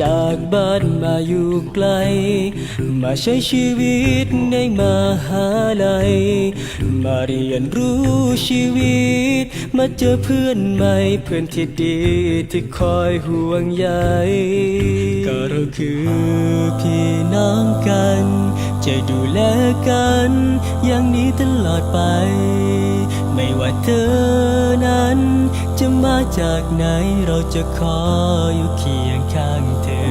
จากบ้านมาอยู่ไกลมาใช้ชีวิตในมหาลัยมาเรียนรู้ชีวิตมาเจอเพื่อนใหม่เพื่อนที่ดีที่คอยห่วงใยก็เราคือพี่น้องกันจะดูแลกันอย่างนี้ตลอดไปไม่ว่าเธอนั้นจะมาจากไหนเราจะขออยู่เคียงข้างเธอ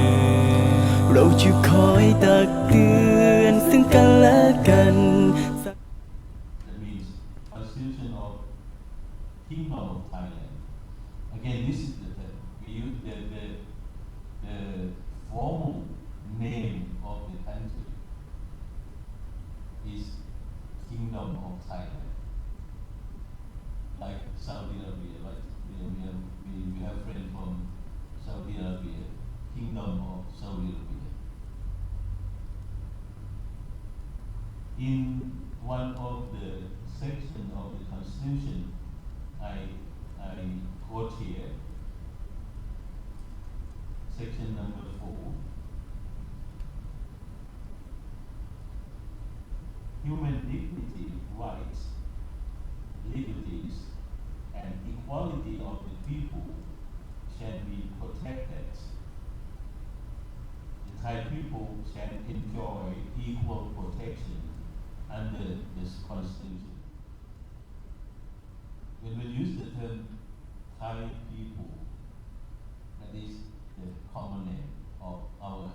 เราจะคอยตักเตือนซึ่งกันและกัน That means Constitution of Kingdom of Thailand. Again, this is we use the formal name of the country is Kingdom of Thailand. Like Saudi Arabia, right? We have friends from Saudi Arabia, Kingdom of Saudi Arabia. In one of the sections of the Constitution, I quote here, section number 4. Human dignity, rights, liberties, and equality of the people shall be protected. The Thai people shall enjoy equal protection under this Constitution. When we use the term Thai people, that is the common name of our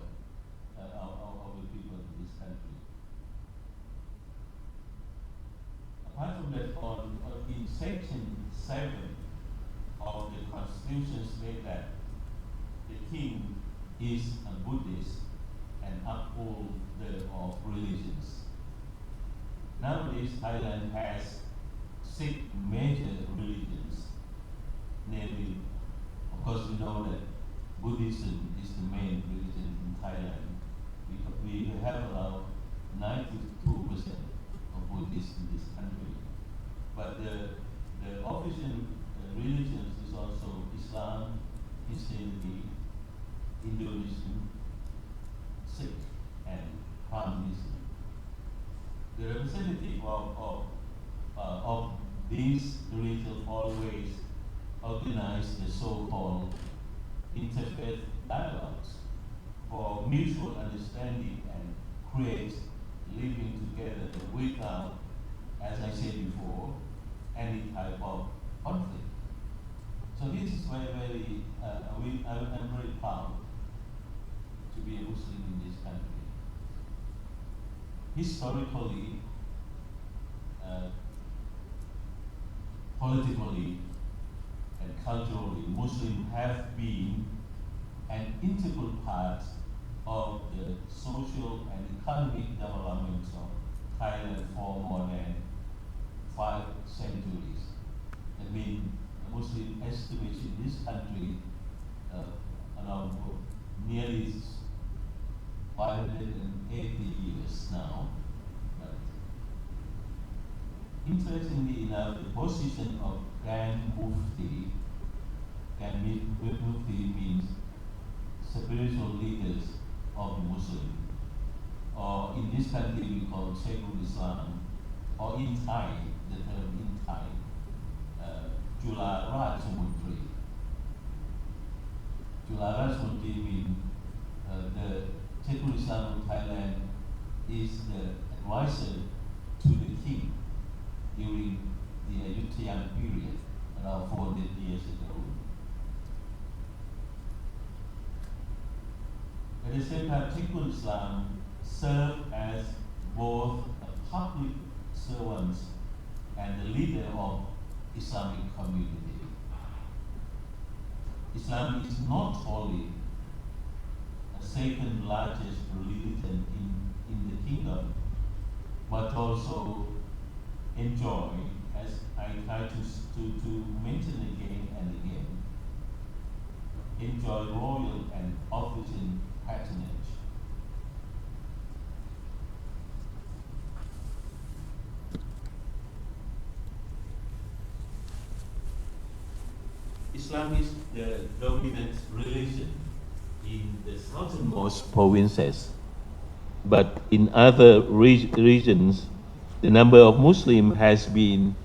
people in this country. Apart from that, in section 7 of the Constitution states that the king is a Buddhist and upholder of religions. Nowadays, Thailand has 6 major religions, namely, of course, we know that Buddhism is the main religion in Thailand. We have around 92% of Buddhists in this country. But the official religions is also Islam, Christianity, Hinduism, Sikh, and Brahmanism. The representative of these religions always organize the so-called interfaith dialogues for mutual understanding and create living together without, as I said before, any type of conflict. So this is very, I'm very proud to be a Muslim in this country. Historically, politically, and culturally, Muslims have been an integral part of the social and economic development of Thailand for more than 5 centuries. I mean, the Muslim estimates in this country around nearly 580 years now. But interestingly enough, the position of Grand Mufti means spiritual leaders of the Muslim, or in this country we call Sheikhul Islam, or in Thai, the term in Thai, Jula Rajamundri. Jula Rajamundri means the Sheikhul Islam of Thailand is the advisor to the king during the Ayutthaya period, around 400 years ago. At the same time, Sheikhul Islam served as both a public servant and the leader of Islamic community. Islam is not only the second largest religion in the kingdom, but also enjoy, as I try to mention again and again, enjoy royal and official patronage. Islam is the dominant religion in the southernmost provinces. But in other regions, the number of Muslims has been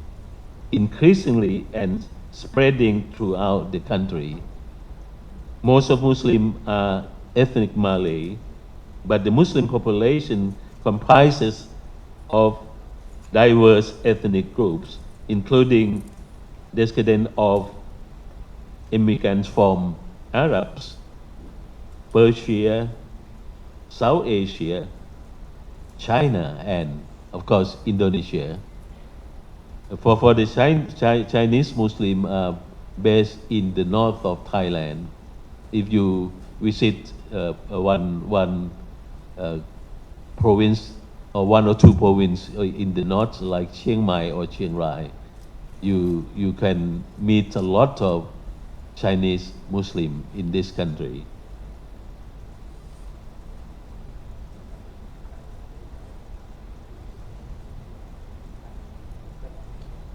increasingly and spreading throughout the country. Most of Muslims are ethnic Malay, but the Muslim population comprises of diverse ethnic groups, including descendants of immigrants from Arabs, Persia, South Asia, China, and of course Indonesia. For the Chinese Muslim based in the north of Thailand, if you visit one province or one or two provinces in the north, like Chiang Mai or Chiang Rai, you can meet a lot of Chinese Muslim in this country.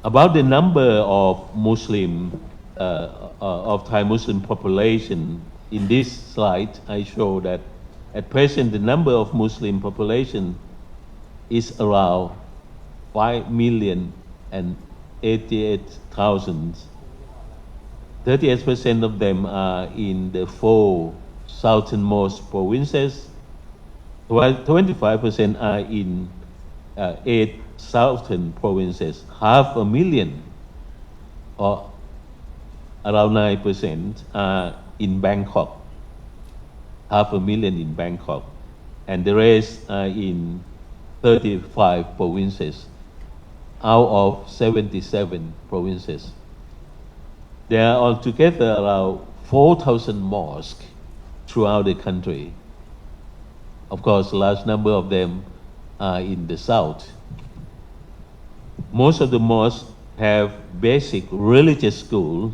About the number of Muslim of Thai Muslim population, in this slide I show that at present the number of Muslim population is around 5,088,000. 38% of them are in the 4 southernmost provinces, while 25% are in 8 southern provinces. 500,000 or around 9% are in Bangkok. 500,000 in Bangkok, and the rest are in 35 provinces out of 77 provinces. There are altogether around 4,000 mosques throughout the country. Of course, a large number of them are in the south. Most of the mosques have basic religious school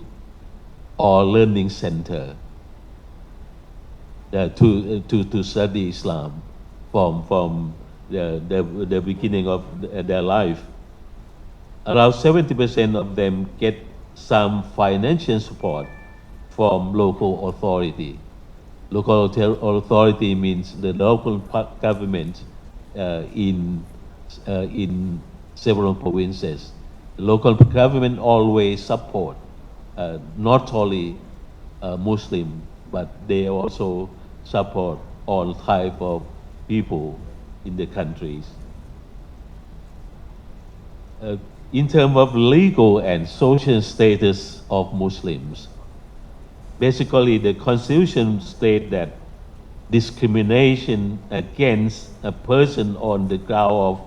or learning center to study Islam from the beginning of their life. Around 70% of them get some financial support from local authority. Local authority means the local government in several provinces. Local government always support not only Muslim, but they also support all type of people in the countries. In terms of legal and social status of Muslims, basically the Constitution states that discrimination against a person on the ground of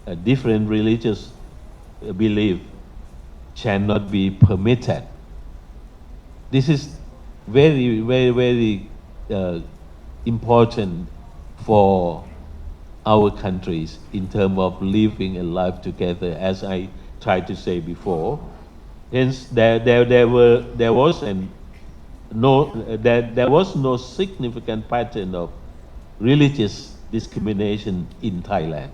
a different religious belief shall not be permitted. This is very, very, very important for our countries in terms of living a life together, as I tried to say before. Hence, there was no significant pattern of religious discrimination in Thailand.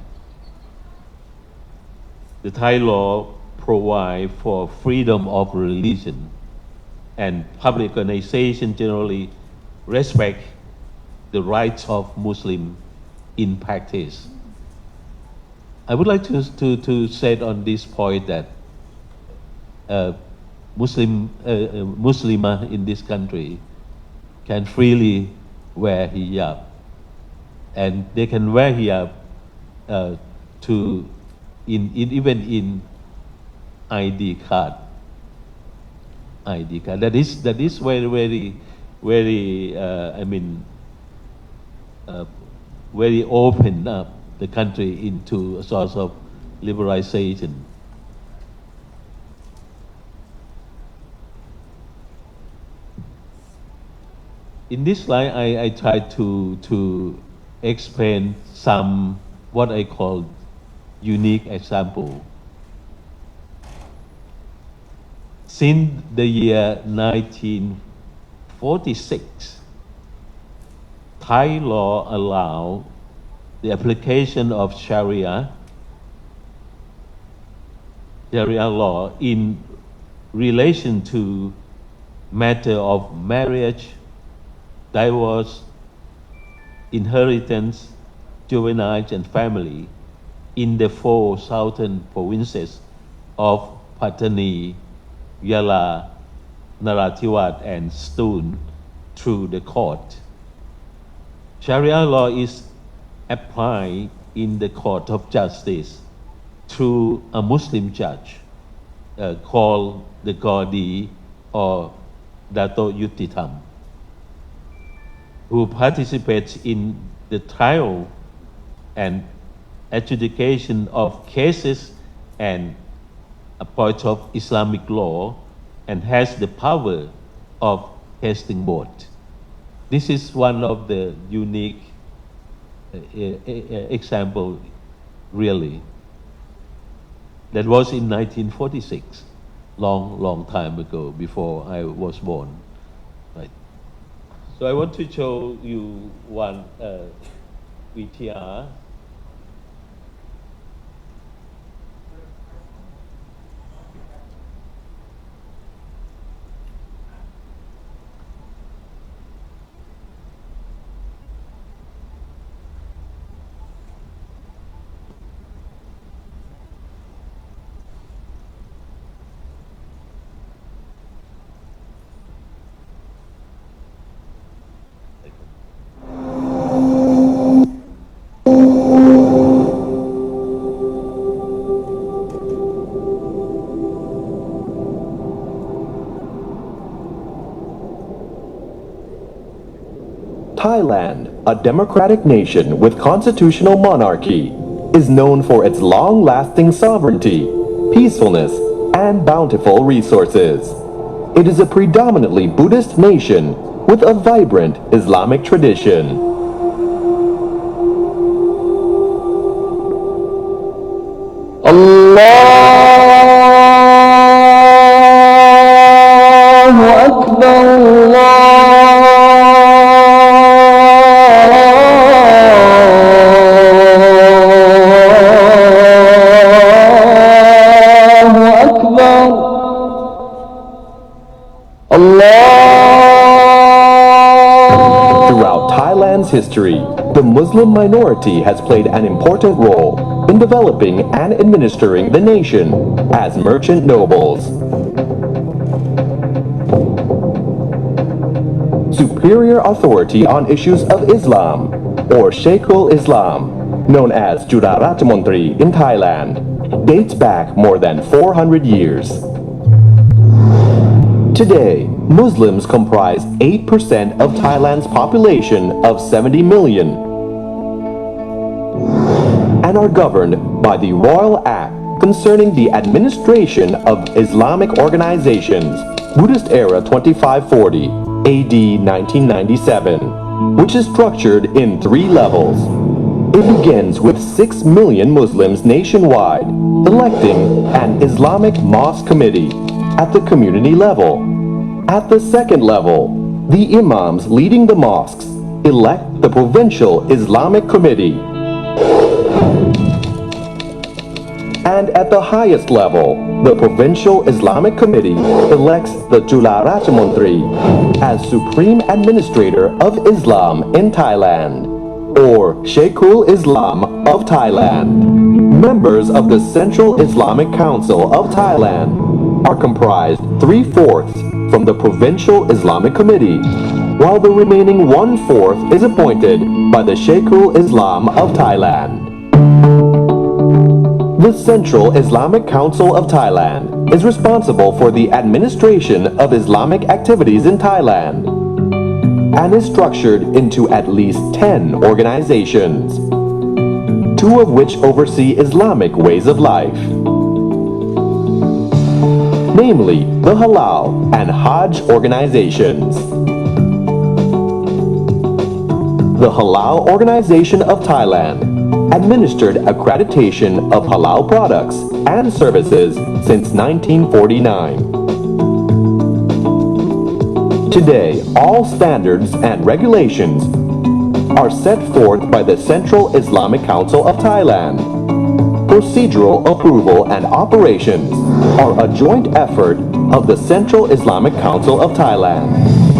The Thai law provides for freedom of religion, and public organizations generally respect the rights of Muslims in practice. I would like to say on this point that Muslimah in this country can freely wear hijab, and they can wear hijab even in ID card. That is very, very, very. Very open up the country into a source of liberalization. In this slide, I tried to explain some what I call unique example. Since the year 1946, Thai law allows the application of Sharia law in relation to matter of marriage, divorce, inheritance, juveniles and family in the 4 southern provinces of Pattani, Yala, Narathiwat and Stul through the court. Sharia law is applied in the court of justice through a Muslim judge called the Qadi or Dato Yutitam, who participates in the trial and adjudication of cases and a point of Islamic law and has the power of casting vote. This is one of the unique example, really. That was in 1946, long time ago, before I was born. Right. So I want to show you one VTR. Thailand, a democratic nation with constitutional monarchy, is known for its long-lasting sovereignty, peacefulness, and bountiful resources. It is a predominantly Buddhist nation with a vibrant Islamic tradition. Allahu Akbar, Throughout Thailand's history, the Muslim minority has played an important role in developing and administering the nation as merchant nobles. Superior authority on issues of Islam, or Sheikhul Islam, known as Judarajamontri in Thailand, dates back more than 400 years. Today, Muslims comprise 8% of Thailand's population of 70 million and are governed by the Royal Act concerning the administration of Islamic organizations, Buddhist Era 2540, AD 1997, which is structured in 3 levels. It begins with 6 million Muslims nationwide electing an Islamic Mosque Committee at the community level. At the second level, the imams leading the mosques elect the Provincial Islamic Committee. And at the highest level, the Provincial Islamic Committee elects the Judarajamontri as Supreme Administrator of Islam in Thailand, or Sheikhul Islam of Thailand. Members of the Central Islamic Council of Thailand are comprised 3/4 from the Provincial Islamic Committee, while the remaining 1/4 is appointed by the Sheikhul Islam of Thailand. The Central Islamic Council of Thailand is responsible for the administration of Islamic activities in Thailand and is structured into at least 10 organizations, 2 of which oversee Islamic ways of life, namely the Halal and Hajj organizations. The Halal Organization of Thailand administered accreditation of halal products and services since 1949. Today, all standards and regulations are set forth by the Central Islamic Council of Thailand. Procedural approval and operations are a joint effort of the Central Islamic Council of Thailand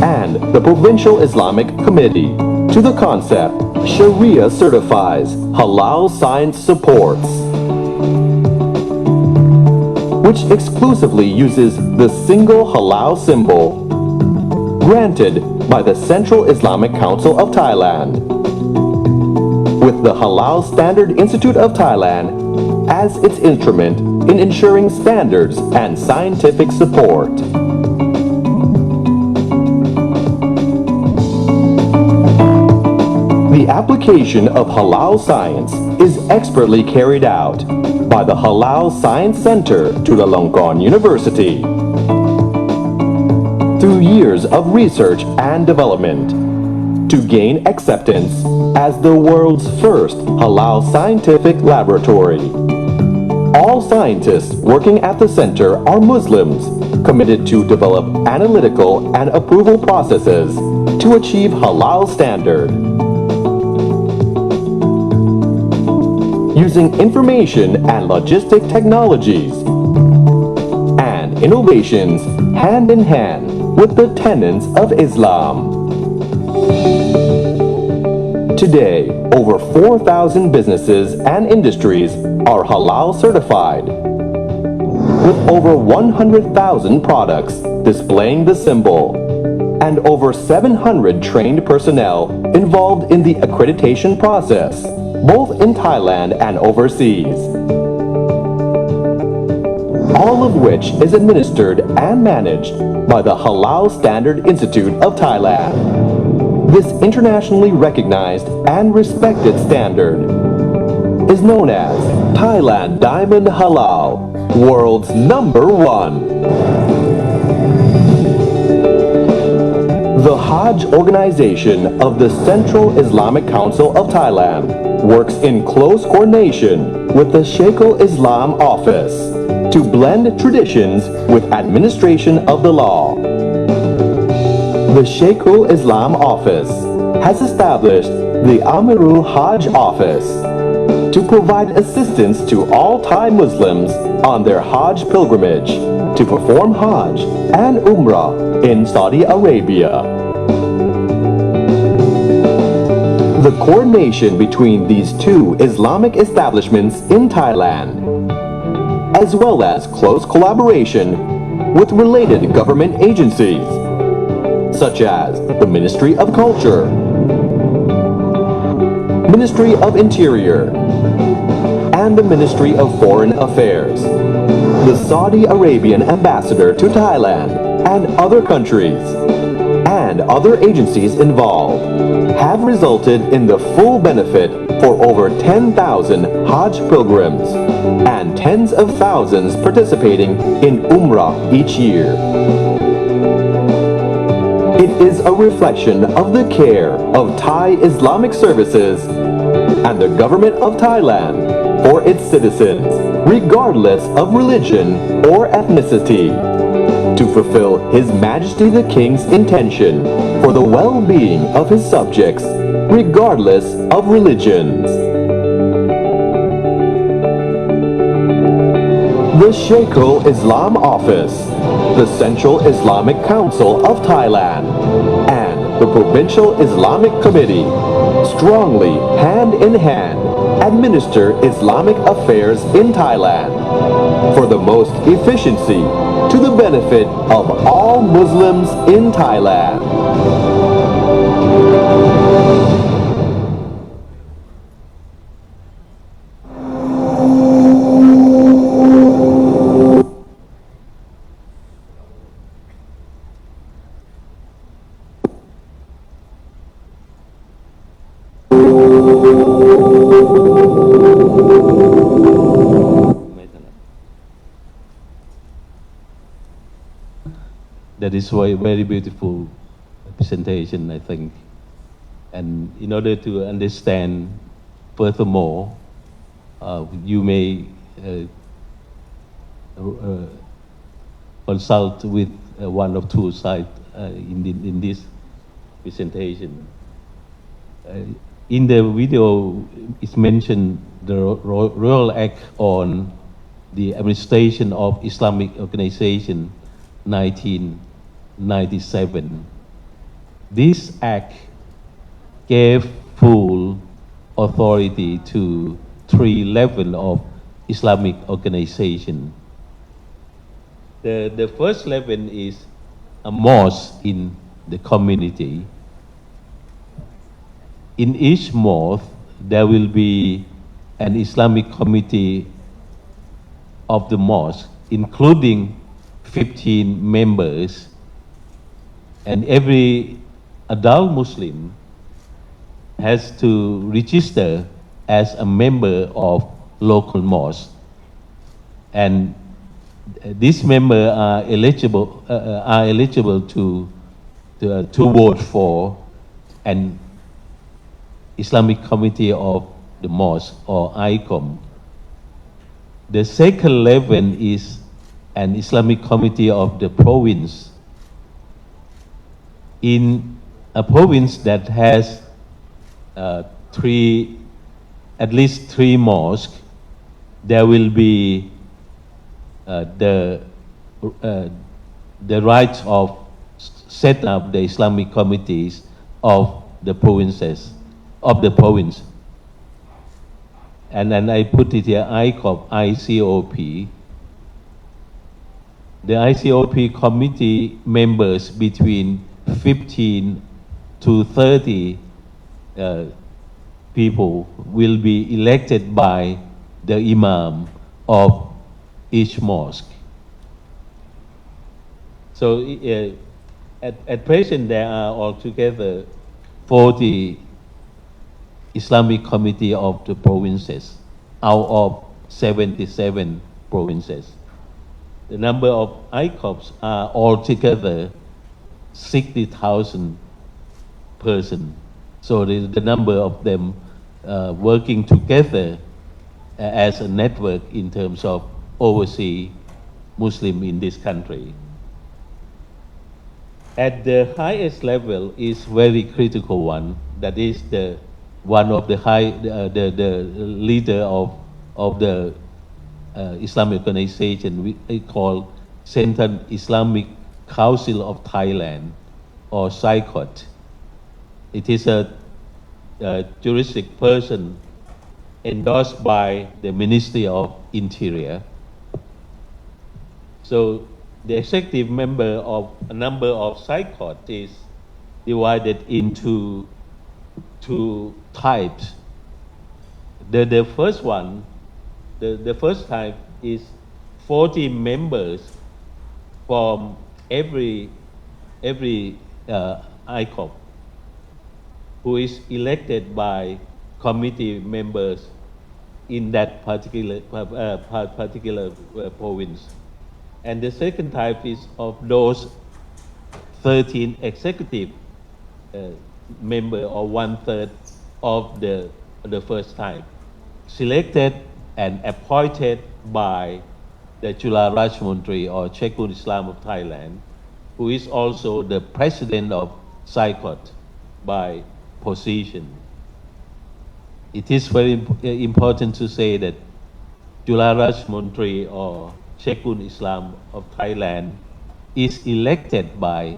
and the Provincial Islamic Committee to the concept Sharia certifies halal science supports, which exclusively uses the single halal symbol granted by the Central Islamic Council of Thailand, with the Halal Standard Institute of Thailand as its instrument in ensuring standards and scientific support. The application of halal science is expertly carried out by the Halal Science Center Chulalongkorn University. Through years of research and development to gain acceptance as the world's first halal scientific laboratory. All scientists working at the center are Muslims committed to develop analytical and approval processes to achieve halal standard. Using information and logistic technologies and innovations hand in hand with the tenets of Islam. Today, over 4,000 businesses and industries are halal certified, with over 100,000 products displaying the symbol, and over 700 trained personnel involved in the accreditation process, both in Thailand and overseas. All of which is administered and managed by the Halal Standard Institute of Thailand. This internationally recognized and respected standard is known as Thailand Diamond Halal, world's #1. The Hajj organization of the Central Islamic Council of Thailand works in close coordination with the Sheikh Islam office to blend traditions with administration of the law. The Sheikh Islam office has established the Amirul Hajj office to provide assistance to all Thai Muslims on their Hajj pilgrimage to perform Hajj and Umrah in Saudi Arabia. The coordination between these two Islamic establishments in Thailand, as well as close collaboration with related government agencies, such as the Ministry of Culture, Ministry of Interior, and the Ministry of Foreign Affairs, the Saudi Arabian Ambassador to Thailand and other countries, and other agencies involved, have resulted in the full benefit for over 10,000 Hajj pilgrims and tens of thousands participating in Umrah each year. It is a reflection of the care of Thai Islamic services and the government of Thailand for its citizens, regardless of religion or ethnicity, to fulfill His Majesty the King's intention for the well-being of his subjects, regardless of religions. The Sheikh Islam Office, the Central Islamic Council of Thailand, and the Provincial Islamic Committee strongly, hand in hand, administer Islamic affairs in Thailand for the most efficiency to the benefit of all Muslims in Thailand. That is why very beautiful presentation, I think. And in order to understand furthermore, you may consult with one of two sides in this presentation. In the video, it's mentioned the Royal Act on the Administration of Islamic Organization 1997. This act gave full authority to three levels of Islamic organization. The first level is a mosque in the community. In each mosque, there will be an Islamic committee of the mosque, including 15 members, and every adult Muslim has to register as a member of local mosque, and these members are eligible to vote for an Islamic Committee of the Mosque or ICOM. The second level is an Islamic Committee of the province. In a province that has at least three mosques, there will be the right of set up the Islamic committees of the provinces, of the province. And then I put it here, ICOP. The ICOP committee members between 15 to 30 people will be elected by the imam of each mosque. So at present there are altogether 40 Islamic Committee of the provinces out of 77 provinces. The number of ICOPs are altogether 60,000 persons. So the number of them working together as a network in terms of overseas Muslim in this country. At the highest level is very critical one. That is the one of the leader of the Islamic organization we call Central Islamic Council of Thailand or CICOT. It is a juristic person endorsed by the Ministry of Interior. So the executive member of a number of CICOT is divided into two types. The first one, the first type is 40 members from every ICOP who is elected by committee members in that particular province. And the second type is of those 13 executive member or 1/3 of the first type, selected and appointed by the Chula Rajmundry or Chekun Islam of Thailand, who is also the president of CICOT by position. It is very important to say that Chula Rajmundry or Chekun Islam of Thailand is elected by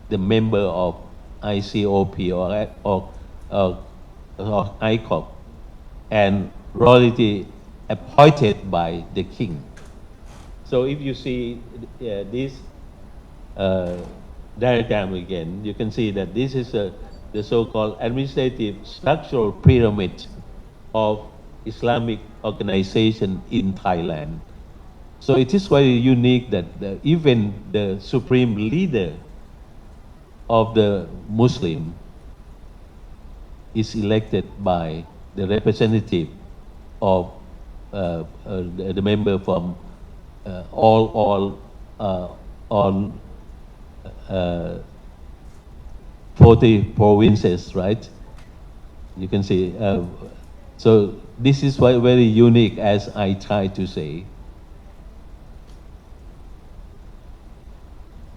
the member of ICOP or ICOP and royalty appointed by the king. So if you see this diagram again, you can see that this is the so-called administrative structural pyramid of Islamic organization in Thailand. So it is very unique that even the supreme leader of the Muslim is elected by the representative of the member from all 40 provinces, right? You can see. So this is why very unique, as I try to say.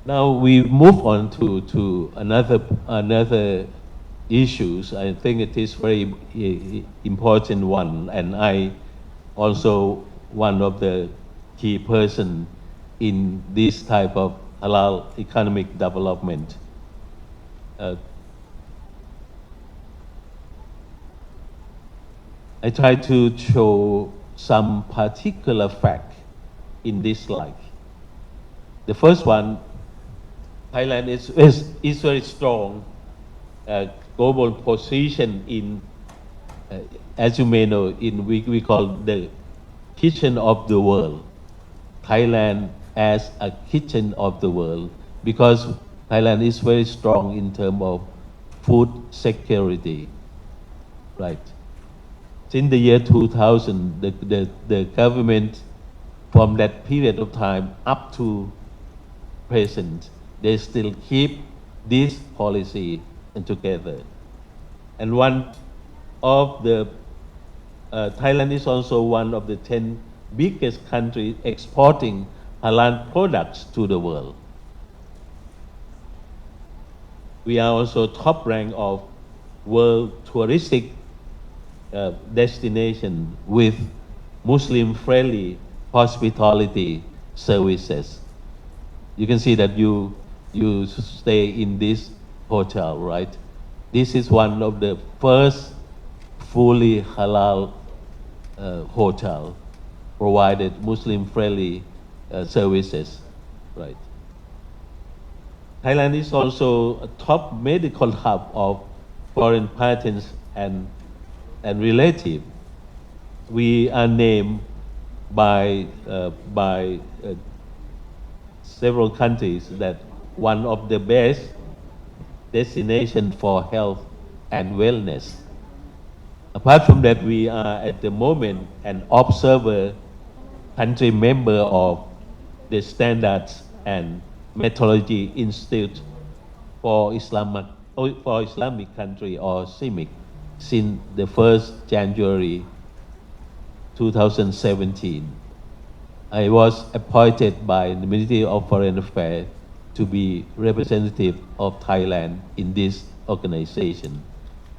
Now we move on to another issues. I think it is very important one, and I also one of the key person in this type of halal economic development. I try to show some particular fact in this slide. The first one, Thailand is very strong global position in, as you may know, we call the kitchen of the world. Thailand as a kitchen of the world because Thailand is very strong in terms of food security, right? Since the year 2000, the government from that period of time up to present, they still keep this policy together. And one of the, Thailand is also one of the 10 biggest countries exporting halal products to the world. We are also top rank of world touristic destination with Muslim-friendly hospitality services. You can see that you stay in this hotel, right? This is one of the first fully halal hotel provided Muslim-friendly services, right? Thailand is also a top medical hub of foreign patents and relative. We are named by several countries that one of the best destination for health and wellness. Apart from that, we are at the moment an observer country member of the Standards and Metrology Institute for Islamic country or CIMIC since the 1st January 2017. I was appointed by the Ministry of Foreign Affairs to be representative of Thailand in this organization.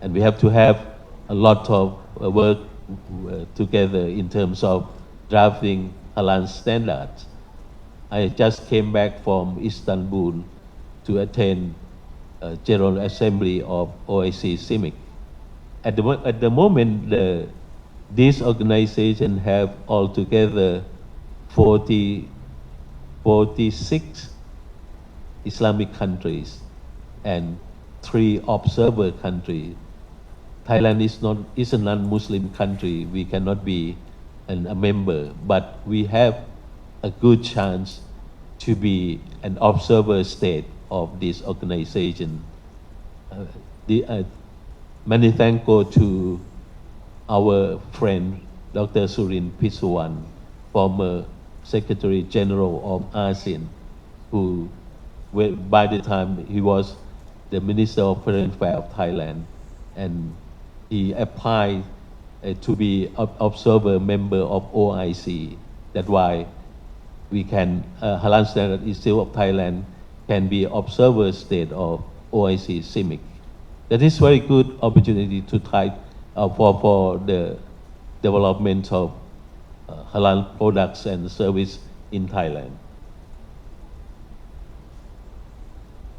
And we have to have a lot of work together in terms of drafting halal standards. I just came back from Istanbul to attend General Assembly of OIC CIMIC. At the moment, this organization have altogether 46 Islamic countries and 3 observer countries. Thailand is a non-Muslim country. We cannot be a member, but we have a good chance to be an observer state of this organization. Many thanks go to our friend Dr. Surin Pisuwan, former Secretary General of ASEAN, who by the time he was the Minister of Foreign Affairs of Thailand, and he applied to be observer member of OIC. That's why we can, Halal Standard Institute of Thailand can be observer state of OIC CIMIC. That is very good opportunity to try for the development of halal products and service in Thailand.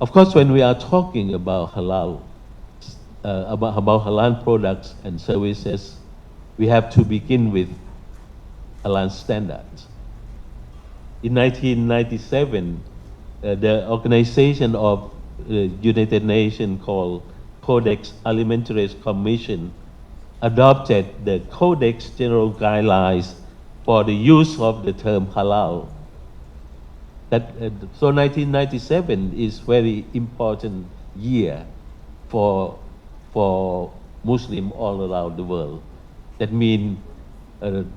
Of course, when we are talking about halal, about halal products and services, we have to begin with halal standards. In 1997, the organization of the United Nations called Codex Alimentarius Commission adopted the Codex General Guidelines for the use of the term halal. So 1997 is very important year for Muslim all around the world. That means when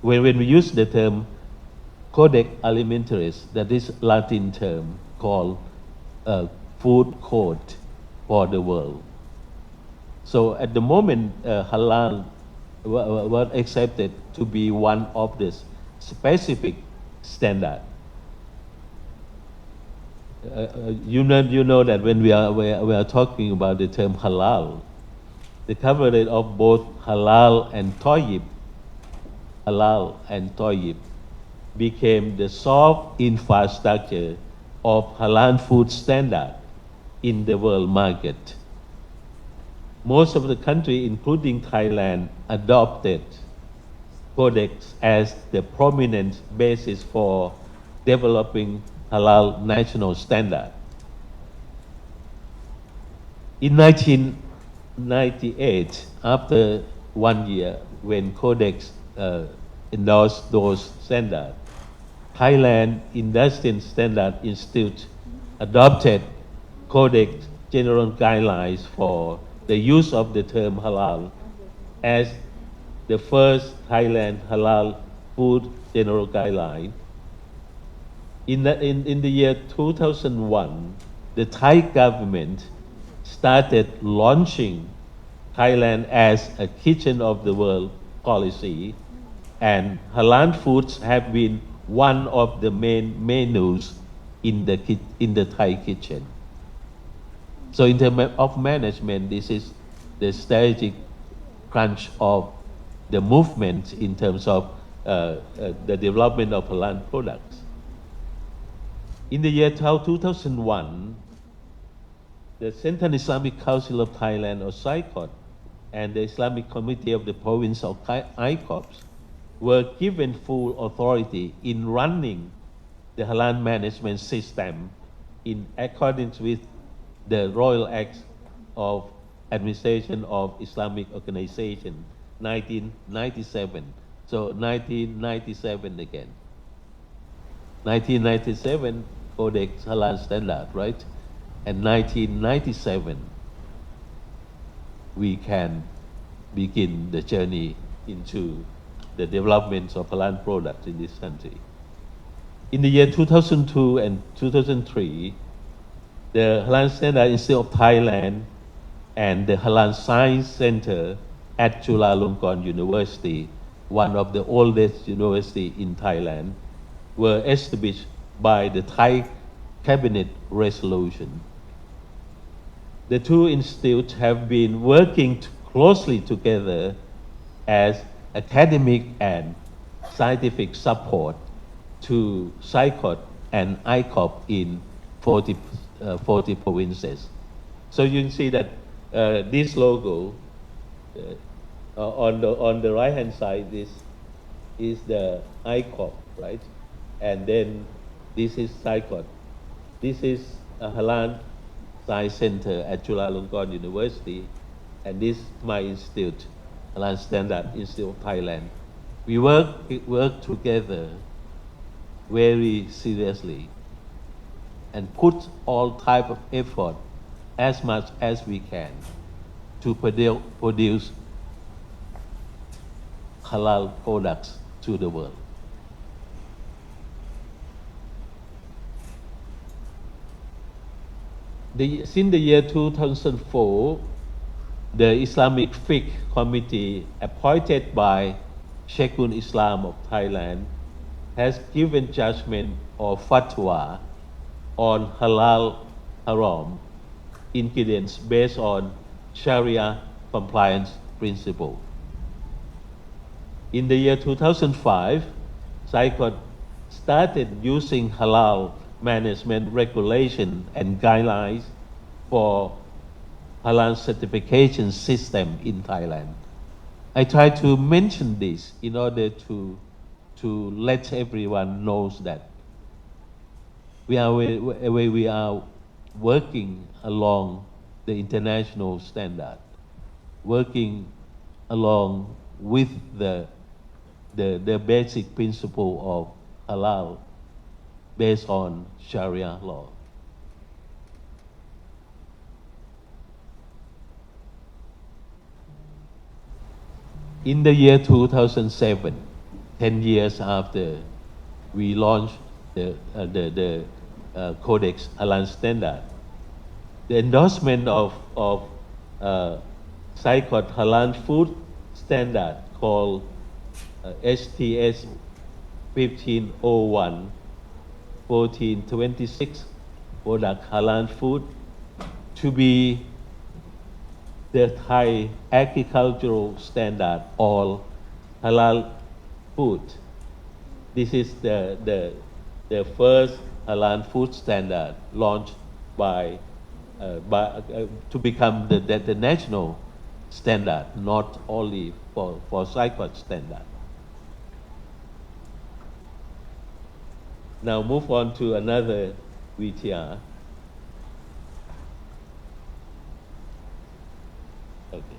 we use the term Codex Alimentarius, that is Latin term called food code for the world. So at the moment, halal was accepted to be one of the specific standard. You know that when we are talking about the term halal, the coverage of both halal and toyib became the soft infrastructure of halal food standard in the world market. most of the country, including Thailand, adopted Codex as the prominent basis for developing halal national standard. In 1998, after 1 year, when Codex endorsed those standards, Thailand Industrial Standard Institute adopted Codex General Guidelines for the use of the term halal as the first Thailand halal food general guideline. In the year 2001, the Thai government started launching Thailand as a kitchen of the world policy, and halal foods have been one of the main menus in the Thai kitchen. So in terms of management, this is the strategic crunch of the movement in terms of the development of halal products. In the year 2001, the Central Islamic Council of Thailand, or CICOT, and the Islamic Committee of the Province of ICOPS were given full authority in running the halal management system in accordance with the Royal Acts of Administration of Islamic Organization 1997. So 1997 again. 1997 Codex Halal Standard, right? And 1997 we can begin the journey into the development of halal products in this country. In the year 2002 and 2003, the Halal Standard Institute of Thailand and the Halal Science Center at Chulalongkorn University, one of the oldest university in Thailand, were established by the Thai Cabinet resolution. The two institutes have been working closely together as academic and scientific support to CICOT and ICOP in 40 provinces. So you can see that this logo on the right hand side, this is the ICOP, right? And then this is CICOT. This is a Halal Science Center at Chulalongkorn University, and this is my institute, Halal Standard Institute of Thailand. We work together very seriously and put all type of effort as much as we can to produce halal products to the world. Since the year 2004, the Islamic Fiqh Committee appointed by Sheikhul Islam of Thailand has given judgment or fatwa on halal haram ingredients based on Sharia compliance principle. In the year 2005, CICOT started using halal management regulation and guidelines for halal certification system in Thailand. I try to mention this in order to let everyone knows that we are working along the international standard, working along with the basic principle of halal based on Sharia law. In the year 2007, 10 years after we launched the Codex Halal Standard, the endorsement of CICOT Halal Food Standard called STS 1501 1426 product halal food to be the Thai agricultural standard or halal food. This is the first halal food standard launched to become the national standard, not only for site but standard. Now move on to another VTR. Okay.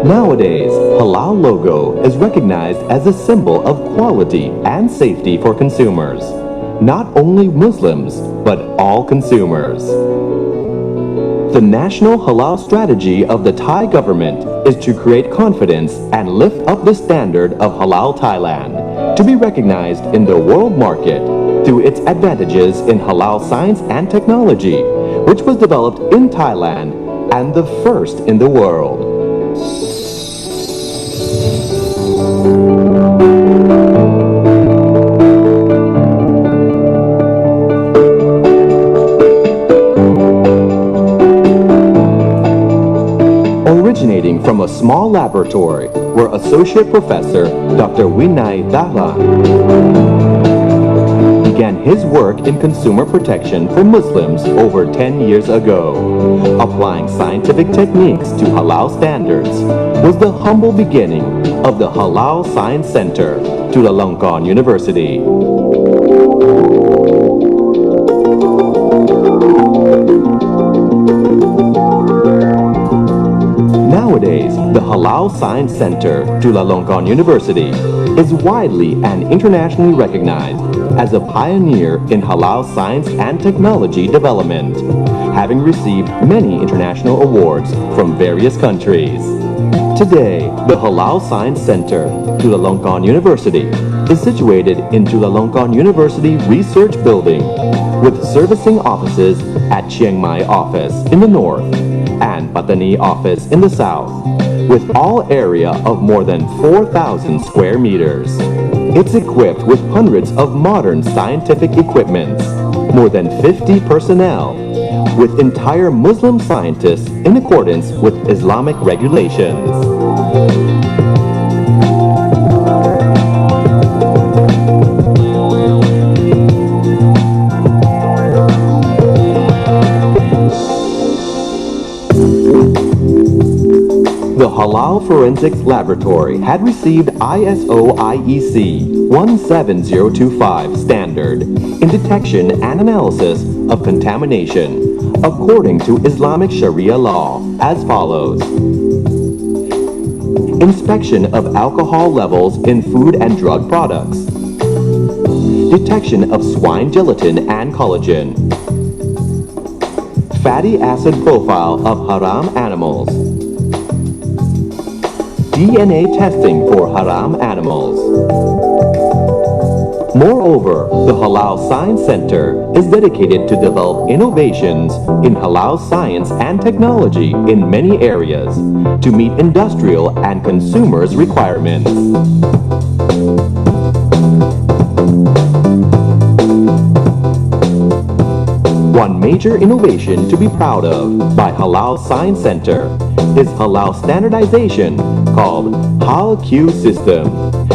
Nowadays, halal logo is recognized as a symbol of quality and safety for consumers. Not only Muslims, but all consumers. The national halal strategy of the Thai government is to create confidence and lift up the standard of halal Thailand to be recognized in the world market through its advantages in halal science and technology, which was developed in Thailand and the first in the world. Originating from a small laboratory where Associate Professor Dr. Vinay Dahla began his work in consumer protection for Muslims over 10 years ago. Applying scientific techniques to halal standards was the humble beginning of the Halal Science Center, Chulalongkorn University. Nowadays, the Halal Science Center, Chulalongkorn University, is widely and internationally recognized as a pioneer in halal science and technology development, having received many international awards from various countries. Today, the Halal Science Center, Chulalongkorn University, is situated in Chulalongkorn University Research Building, with servicing offices at Chiang Mai office in the north and Pattani office in the south, with all area of more than 4,000 square meters. It's equipped with hundreds of modern scientific equipments, more than 50 personnel, with entire Muslim scientists in accordance with Islamic regulations. The Halal Forensics Laboratory had received ISO IEC 17025 standard in detection and analysis of contamination according to Islamic Sharia law as follows. Inspection of alcohol levels in food and drug products. Detection of swine gelatin and collagen. Fatty acid profile of haram animals. DNA testing for haram animals. Moreover, the Halal Science Center is dedicated to develop innovations in halal science and technology in many areas to meet industrial and consumers' requirements. One major innovation to be proud of by Halal Science Center is halal standardization called HAL-Q system,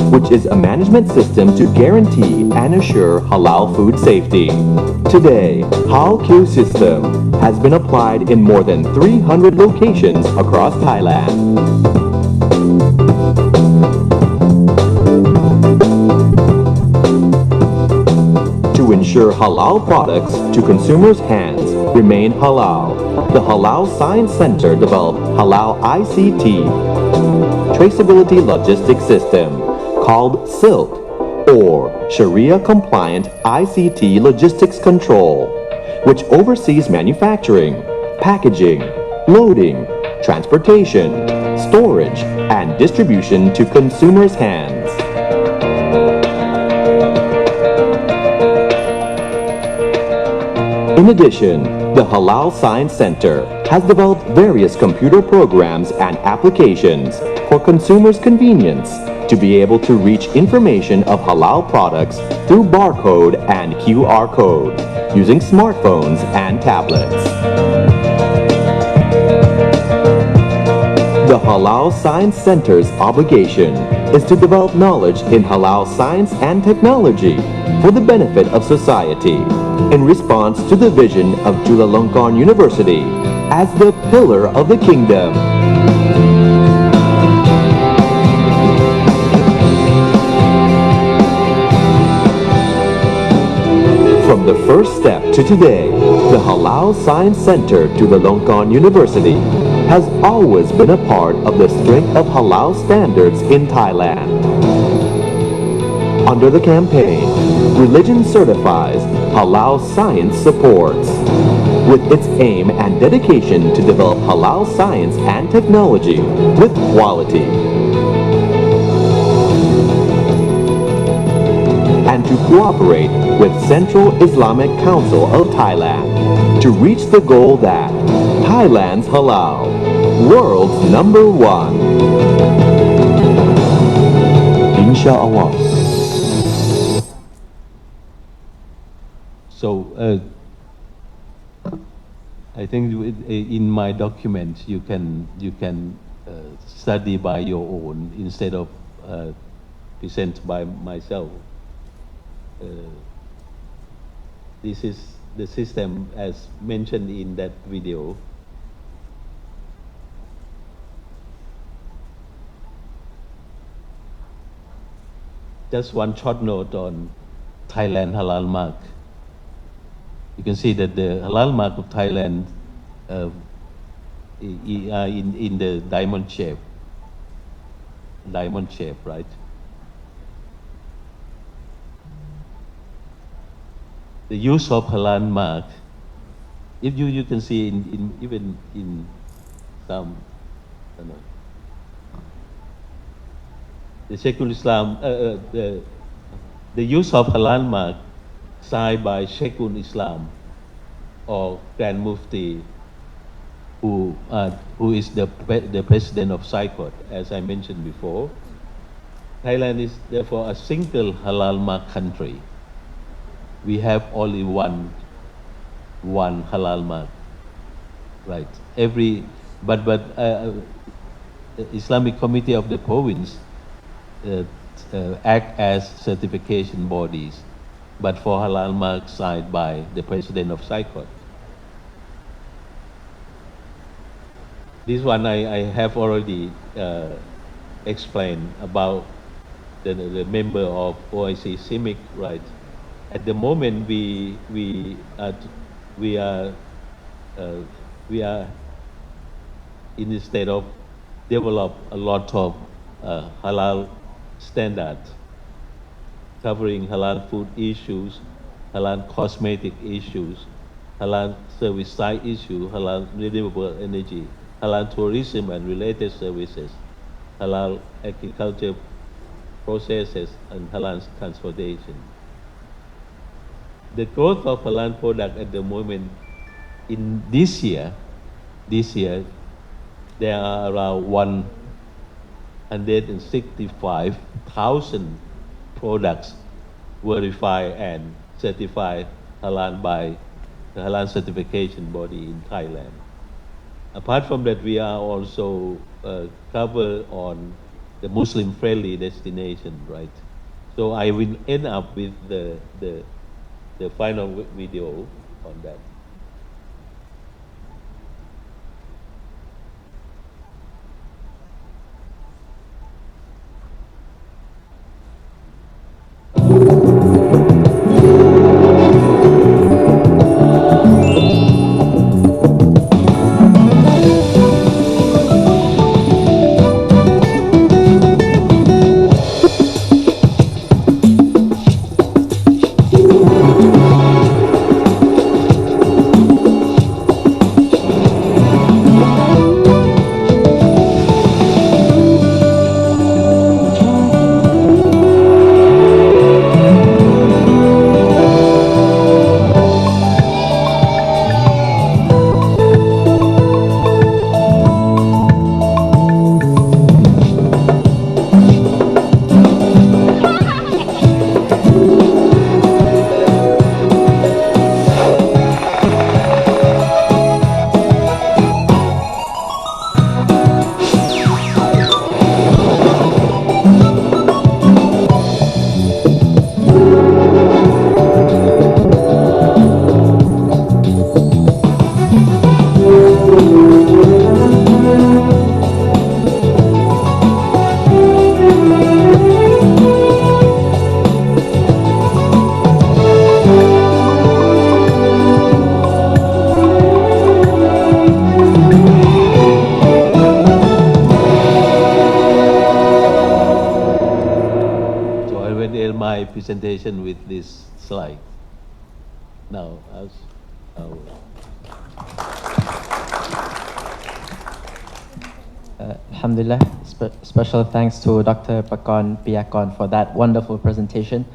which is a management system to guarantee and assure halal food safety. Today, HAL-Q system has been applied in more than 300 locations across Thailand. To ensure halal products to consumers' hands remain halal, the Halal Science Center developed Halal ICT, Traceability Logistics System, called SILT, or Sharia-compliant ICT Logistics Control, which oversees manufacturing, packaging, loading, transportation, storage, and distribution to consumers' hands. In addition, the Halal Science Center has developed various computer programs and applications for consumers' convenience to be able to reach information of halal products through barcode and QR code using smartphones and tablets. The Halal Science Center's obligation is to develop knowledge in halal science and technology for the benefit of society in response to the vision of Chulalongkorn University as the pillar of the kingdom. From the first step to today, the Halal Science Center Chulalongkorn University has always been a part of the strength of halal standards in Thailand. Under the campaign, Religion Certifies, Halal Science Supports, with its aim and dedication to develop halal science and technology with quality, and to cooperate with Central Islamic Council of Thailand to reach the goal that Thailand's halal, world's number one. Inshallah. So, I think in my document you can study by your own instead of present by myself. This is the system as mentioned in that video. Just one short note on Thailand halal mark. You can see that the halal mark of Thailand in the diamond shape, right? The use of halal mark, if you can see even in some, I don't know, the Sheikhul Islam, the use of halal mark signed by Sheikhul Islam or Grand Mufti, who is the president of SICOT, as I mentioned before. Thailand is therefore a single halal mark country. We have only one halal mark, right? But the Islamic Committee of the province act as certification bodies, but for halal mark signed by the president of SICOT. This one I have already explained about the member of OIC CIMIC, right? At the moment, we are in the state of develop a lot of halal standards covering halal food issues, halal cosmetic issues, halal service side issue, halal renewable energy, halal tourism and related services, halal agriculture processes, and halal transportation. The growth of halal product at the moment, in this year, there are around 165,000 products verified and certified halal by the halal certification body in Thailand. Apart from that, we are also covered on the Muslim-friendly destination, right? So I will end up with the final video on that. start my presentation with this slide. Now, Alhamdulillah, special thanks to Dr. Pakon Piyakon for that wonderful presentation.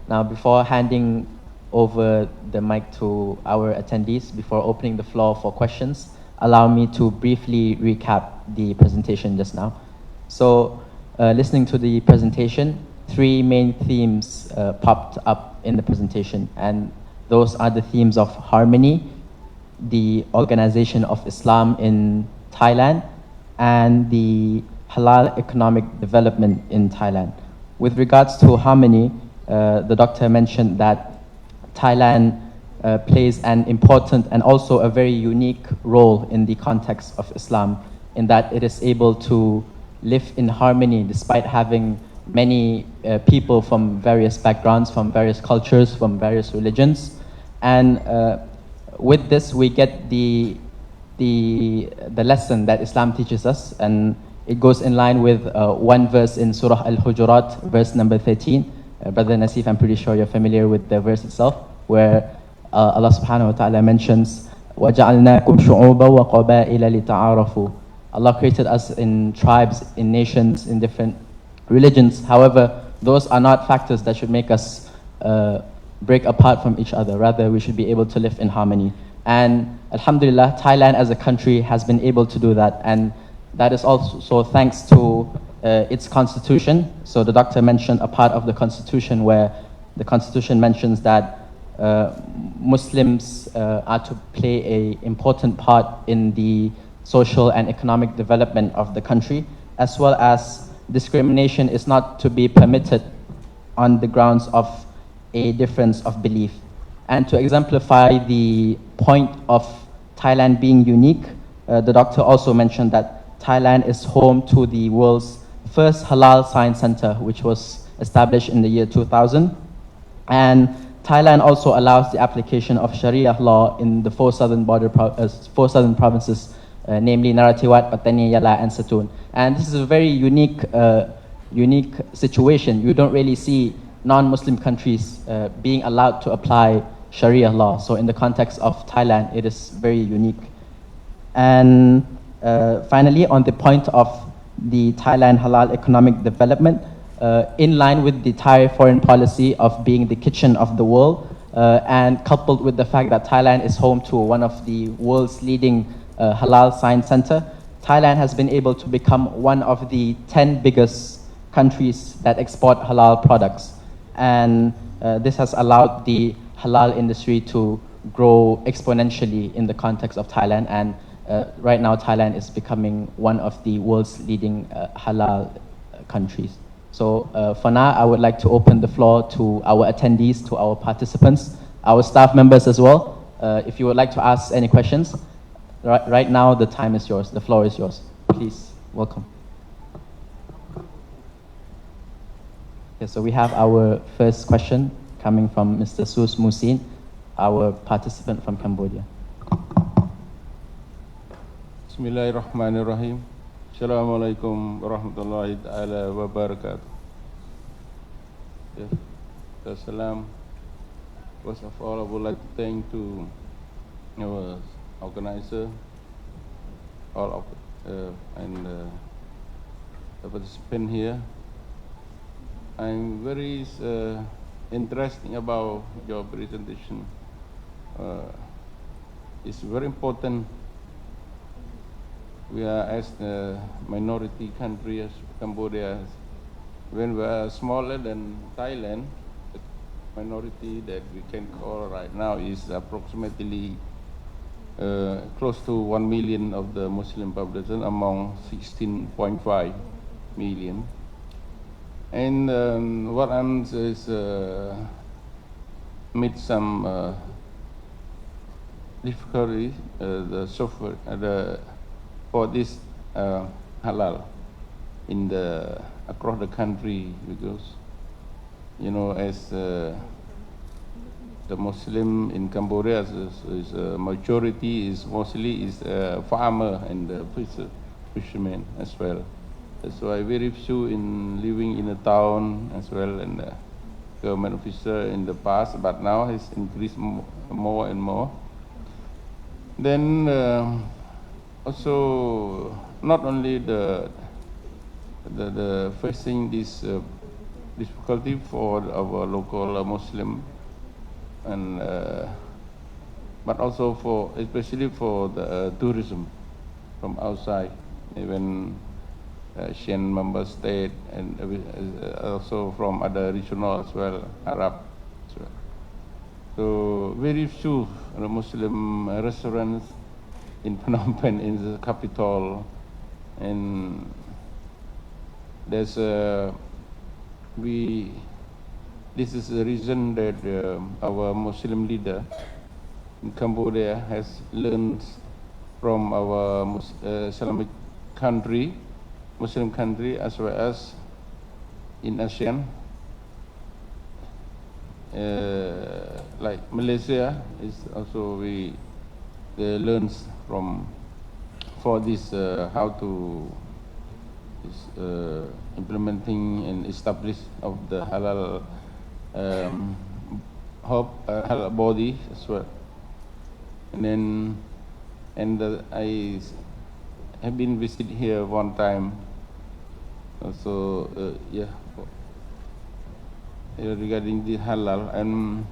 Now, before handing over the mic to our attendees, before opening the floor for questions, allow me to briefly recap the presentation just now. So, listening to the presentation, three main themes popped up in the presentation, and those are the themes of harmony, the organization of Islam in Thailand, and the halal economic development in Thailand. With regards to harmony, the doctor mentioned that Thailand plays an important and also a very unique role in the context of Islam, in that it is able to live in harmony despite having many people from various backgrounds, from various cultures, from various religions. And with this, we get the lesson that Islam teaches us, and it goes in line with one verse in Surah Al-Hujurat, verse number 13. Brother Nasif, I'm pretty sure you're familiar with the verse itself, where Allah subhanahu wa ta'ala mentions, وَجَعَلْنَاكُمْ شُعُوبًا وَقَبَائِلَ لِتَعَارَفُوا. Allah created us in tribes, in nations, in different religions. However, those are not factors that should make us break apart from each other. Rather, we should be able to live in harmony. And Alhamdulillah, Thailand as a country has been able to do that. And that is also thanks to its constitution. So the doctor mentioned a part of the constitution where the constitution mentions that Muslims are to play an important part in the social and economic development of the country, as well as discrimination is not to be permitted on the grounds of a difference of belief. And to exemplify the point of Thailand being unique, the doctor also mentioned that Thailand is home to the world's first halal science center, which was established in the year 2000. And Thailand also allows the application of Sharia law in the four southern provinces, namely Narathiwat, Pattani, Yala, and Satun. And this is a very unique situation. You don't really see non-Muslim countries being allowed to apply Sharia law. So in the context of Thailand, it is very unique. And finally, on the point of the Thailand halal economic development, in line with the Thai foreign policy of being the kitchen of the world, and coupled with the fact that Thailand is home to one of the world's leading halal science center, Thailand has been able to become one of the 10 biggest countries that export halal products. And this has allowed the halal industry to grow exponentially in the context of Thailand. And right now, Thailand is becoming one of the world's leading halal countries. So for now, I would like to open the floor to our attendees, to our participants, our staff members as well. If you would like to ask any questions, right now the time is yours, the floor is yours. Please, welcome. Okay, so we have our first question coming from Mr. Sus Musin, our participant from Cambodia. Bismillahirrahmanirrahim. Assalamualaikum warahmatullahi ta'ala wabarakatuh. Salam. First of all, I would like to thank to our organizer, all of and the participant here. I'm very interested about your presentation. It's very important. We are as a minority country as Cambodia. When we are smaller than Thailand, the minority that we can call right now is approximately close to 1 million of the Muslim population among 16.5 million. And what is meet some difficulties for this halal in across the country, because as the Muslim in Cambodia is majority is mostly farmer and fishermen as well. That's why very few in living in a town as well, and government officer in the past, but now it's increased more and more. Then also not only the facing this difficulty for our local Muslim and but also for especially for the tourism from outside, even Asian member state and also from other regional as well, Arab as well. So very few Muslim restaurants in Phnom Penh, in the capital, and there's this is the reason that our Muslim leader in Cambodia has learned from our Islamic country, Muslim country, as well as in ASEAN, like Malaysia is also they learns from for this how to implementing and establish of the halal halal body as well. And then I have been visit here one time also regarding the halal, and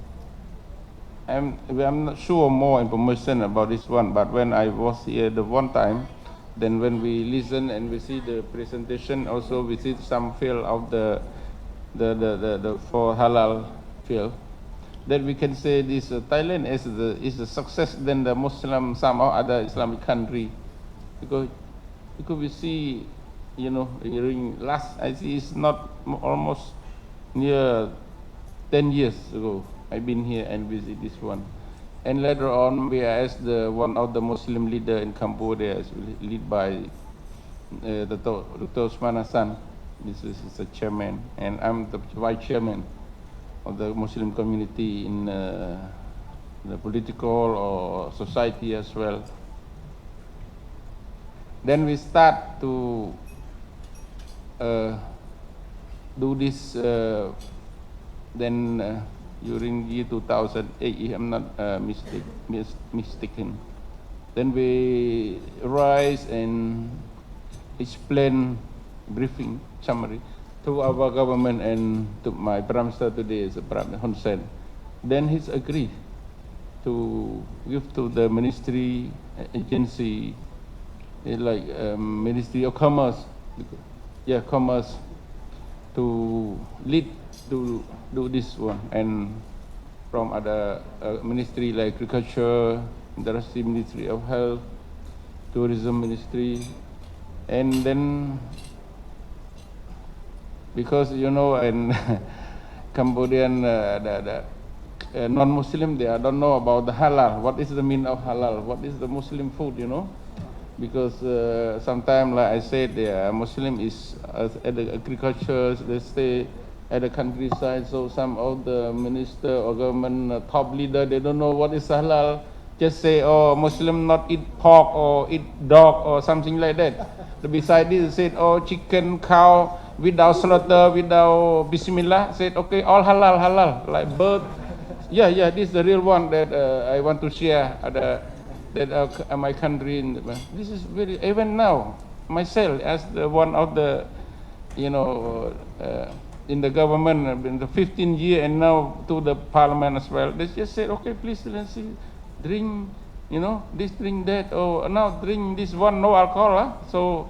I'm not sure more information about this one, but when I was here the one time, then when we listen and we see the presentation, also we see some field of the for halal field, that we can say this Thailand is a success than the Muslim some or other Islamic country, because we see, during last I see it's not almost near 10 years ago I've been here and visit this one, and later on we asked one of the Muslim leader in Cambodia, led by Dr. Usman Hassan. This is the chairman, and I'm the vice chairman of the Muslim community in the political or society as well. Then we start to do this. Then during year 2008, if I'm not mistaken, then we rise and explain briefing summary to our government and to my Prime Minister today is Prime Hun Sen. Then he's agreed to give to the ministry agency, like Ministry of Commerce, Commerce, to lead to do this one, and from other ministry like Agriculture, Industry, Ministry of Health, Tourism Ministry, and then because and Cambodian the non-Muslim, they don't know about the halal. What is the meaning of halal? What is the Muslim food? Because sometimes, like I said, the Muslim is at the agriculture, they stay at the countryside. So some of the minister or government top leader, they don't know what is halal. Just say, oh, Muslim not eat pork or eat dog or something like that. Beside this, they said, oh, chicken, cow, without slaughter, without bismillah. Said, okay, all halal, like bird. Yeah, this is the real one that I want to share. That my country, this is very, even now, myself as the one of the, in the government, in the 15 year and now to the parliament as well, they just said, okay, please, let's see, drink, this, drink that, or now drink this one, no alcohol, so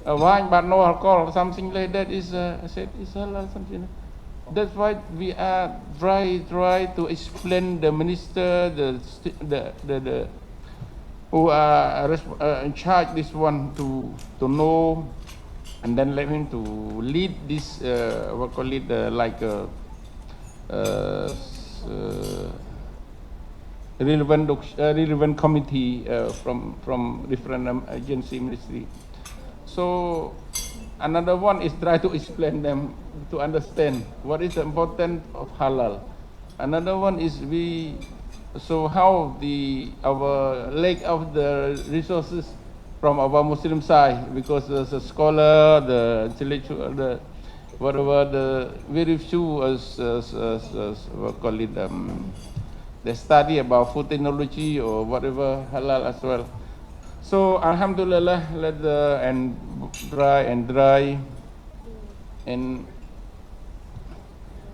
wine but no alcohol, something like that is, I said, is halal, something. That's why we are try to explain the minister, the who are in charge this one to know, and then let him to lead this what call it like relevant committee from different agency ministry. So another one is try to explain them to understand what is the importance of halal. Another one is so how our lack of the resources from our Muslim side, because the scholar, the intellectual, whatever the very few what call it, they study about food technology or whatever halal as well. So alhamdulillah, let the and dry, and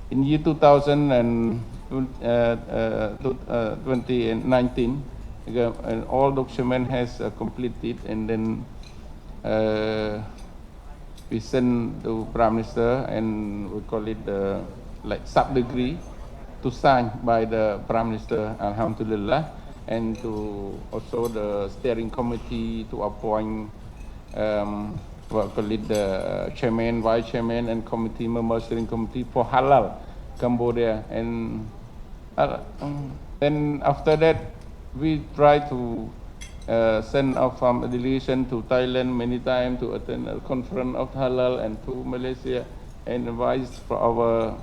in year 2019, and all document has completed, and then we send to Prime Minister, and we call it like sub-degree to sign by the Prime Minister, alhamdulillah, and to also the steering committee to appoint what call it the chairman, vice chairman, and committee member steering committee for halal Cambodia, and then after that we try to send our a delegation to Thailand many times to attend a conference of halal, and to Malaysia, and invite for our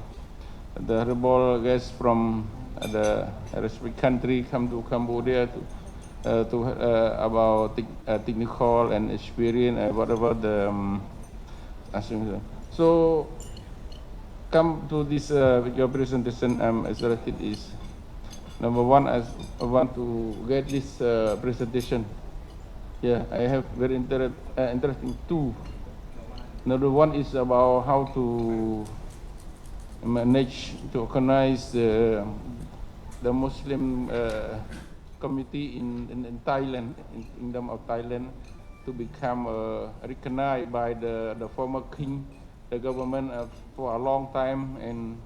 the honorable guests from the respective country come to Cambodia to about technical and experience and whatever the so come to this your presentation. Excited is number one. I want to get this presentation. Yeah, I have very interesting two. Number one is about how to manage to organize the Muslim community in Thailand, in Kingdom of Thailand, to become recognized by the former king, the government for a long time, and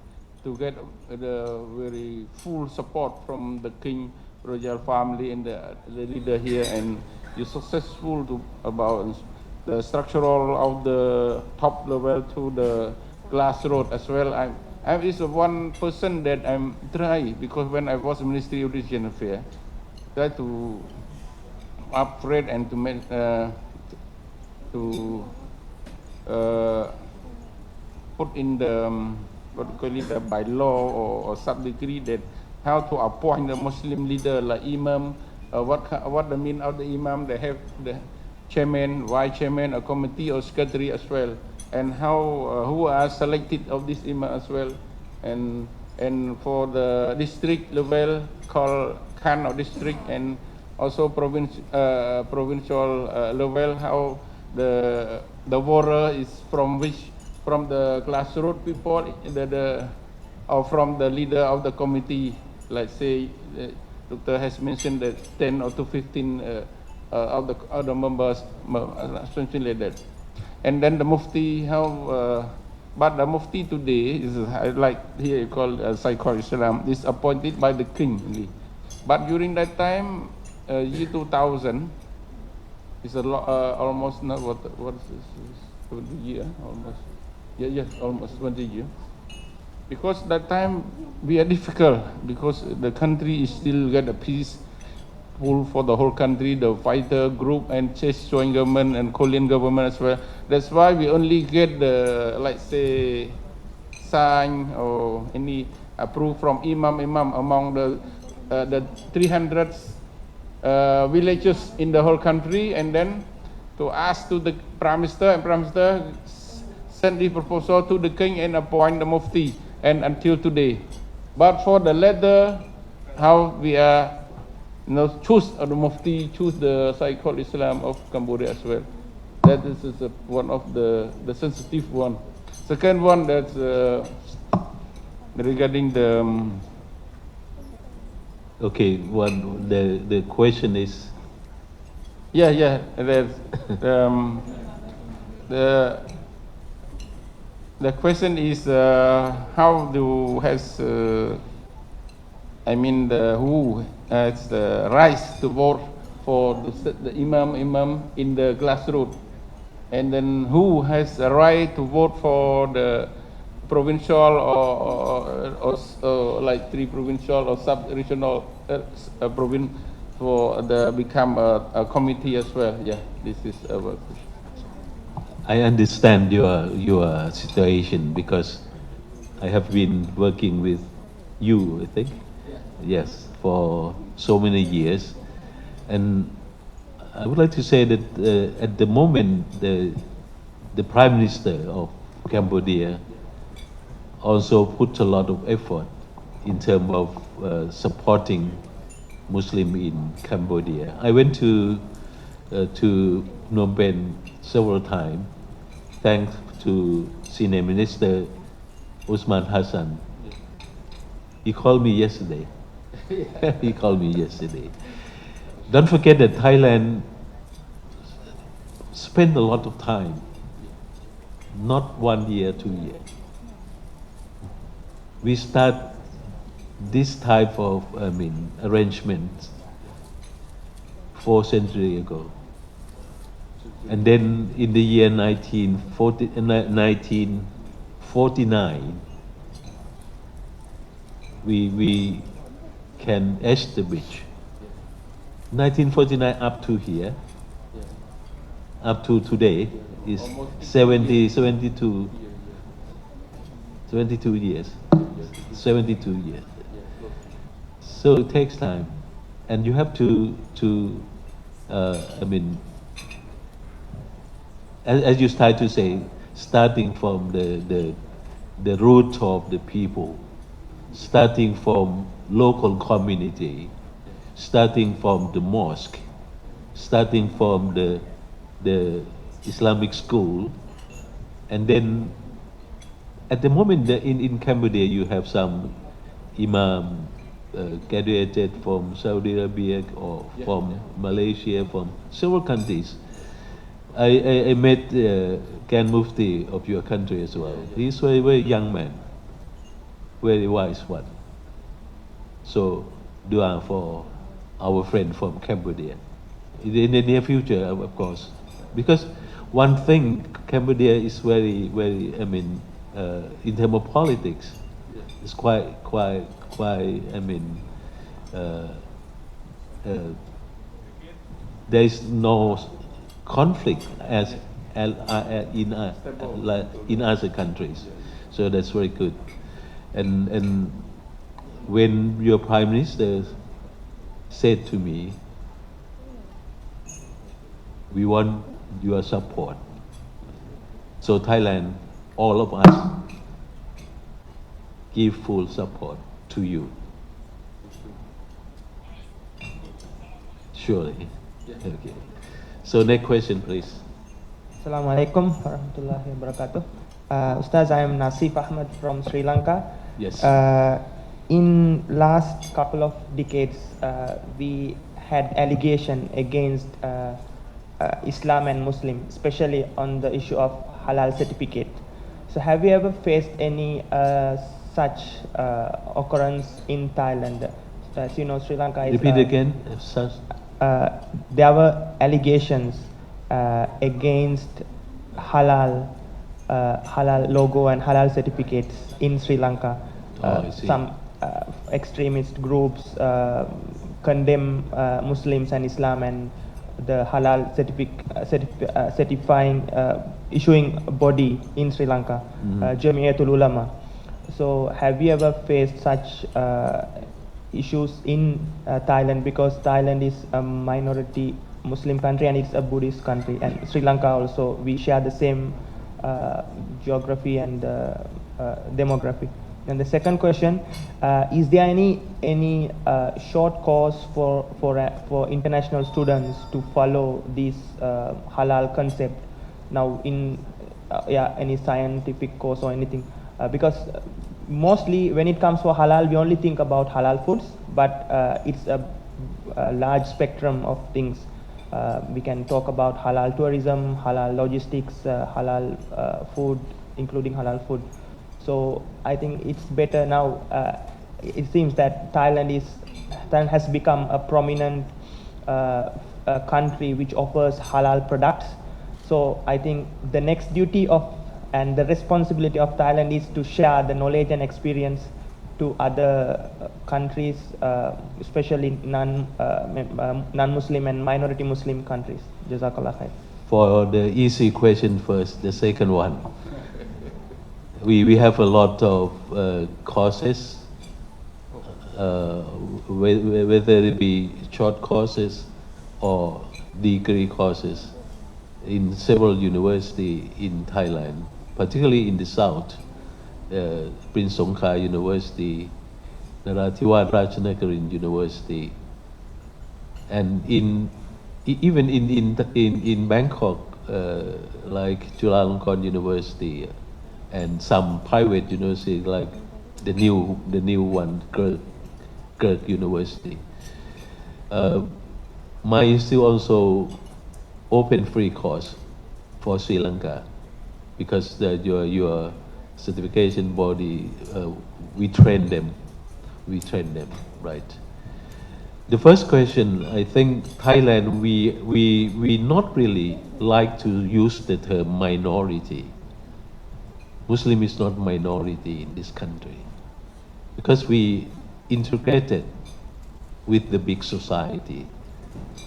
to get the very full support from the king, royal family, and the leader here, and you successful to about the structural of the top level to the grassroots as well. I is one person that I'm try, because when I was Ministry of Regional Affairs, try to upgrade and to make put in the what we call it by law or sub-degree that how to appoint the Muslim leader like imam, what the mean of the imam. They have the chairman, vice chairman, a committee or secretary as well, and how who are selected of this imam as well, and for the district level called Khan of district, and also provincial level, how the voter is from which, from the grassroots people, or from the leader of the committee. Like say, Doctor has mentioned that 10 or to 15 of the other members, something like that. And then the Mufti, how, but the Mufti today is like here you call Sayyid Islam, is appointed by the king only. But during that time, year 2000, is a almost not what is this, 20 year almost. Yeah, almost 20 years. Because that time we are difficult, because the country is still get a peaceful for the whole country, the fighter group and chase joint government and Korean government as well. That's why we only get the, like say, sign or any approved from imam among the 300 villages in the whole country, and then to ask to the Prime Minister, and Prime Minister send the proposal to the king and appoint the Mufti, and until today. But for the letter, how we are, choose the Mufti, choose the Sayyid Islam of Cambodia as well. That is one of the sensitive one. Second one, that's regarding the. Okay, the question is. Yeah. The question is how who has the rights to vote for the imam in the grassroots, and then who has the right to vote for the provincial or like 3 provincial or sub-regional province for the become a committee as well. Yeah, this is our question. I understand your situation, because I have been working with you, I think, yes, for so many years, and I would like to say that at the moment the Prime Minister of Cambodia also put a lot of effort in terms of supporting Muslim in Cambodia. I went to Phnom Penh several times, thanks to Senior Minister Usman Hassan. He called me yesterday. He called me yesterday. Don't forget that Thailand spent a lot of time, not 1 year, 2 years. We start this type of, arrangement 4 centuries ago. And then in the year 1949, we can establish 1949 up to here, up to today is 72 years. 72 years. So it takes time, and you have to as you start to say, starting from the root of the people, starting from local community, starting from the mosque, starting from the Islamic school, and then at the moment in Cambodia you have some imam graduated from Saudi Arabia or from Malaysia, from several countries. I met Grand Mufti of your country as well. He's a very, very young man, very wise one. So dua for our friend from Cambodia. In the near future, of course, because one thing Cambodia is very, very, in terms of politics, it's quite, there is no conflict as in other countries, so that's very good. And when your Prime Minister said to me, we want your support, so Thailand, all of us, give full support to you. Surely. Okay. So next question, please. Assalamualaikum warahmatullahi wabarakatuh. Ustaz, I am Nasif Ahmad from Sri Lanka. Yes. In last couple of decades, we had allegation against Islam and Muslim, especially on the issue of halal certificate. So have you ever faced any such occurrence in Thailand? As you know, Sri Lanka is... Repeat again. Such. There were allegations against halal logo and halal certificates in Sri Lanka. Some extremist groups condemn Muslims and Islam and the halal certifying issuing body in Sri Lanka, Jamiatul Ulama. So have you ever faced such issues in Thailand, because Thailand is a minority Muslim country and it's a Buddhist country, and Sri Lanka also, we share the same geography and demography. And the second question, is there any short course for international students to follow this halal concept now in any scientific course or anything? Because mostly when it comes for halal, we only think about halal foods, but it's a large spectrum of things. We can talk about halal tourism, halal logistics, halal food, including halal food. So I think it's better now. It seems that Thailand has become a prominent country which offers halal products. So I think the next duty and the responsibility of Thailand is to share the knowledge and experience to other countries, especially non-Muslim and minority Muslim countries. Jazakallah khair. For the easy question first, the second one. We have a lot of courses, whether it be short courses or degree courses in several universities in Thailand. particularly in the south, Prince Songkla University, Narathiwat Ratchanakarin University, and even in Bangkok, like Chulalongkorn University, and some private universities like the new one, Kirk University. My institute also open free course for Sri Lanka, because your certification body, we train them, right? The first question, I think Thailand, we not really like to use the term minority. Muslim is not minority in this country, because we integrated with the big society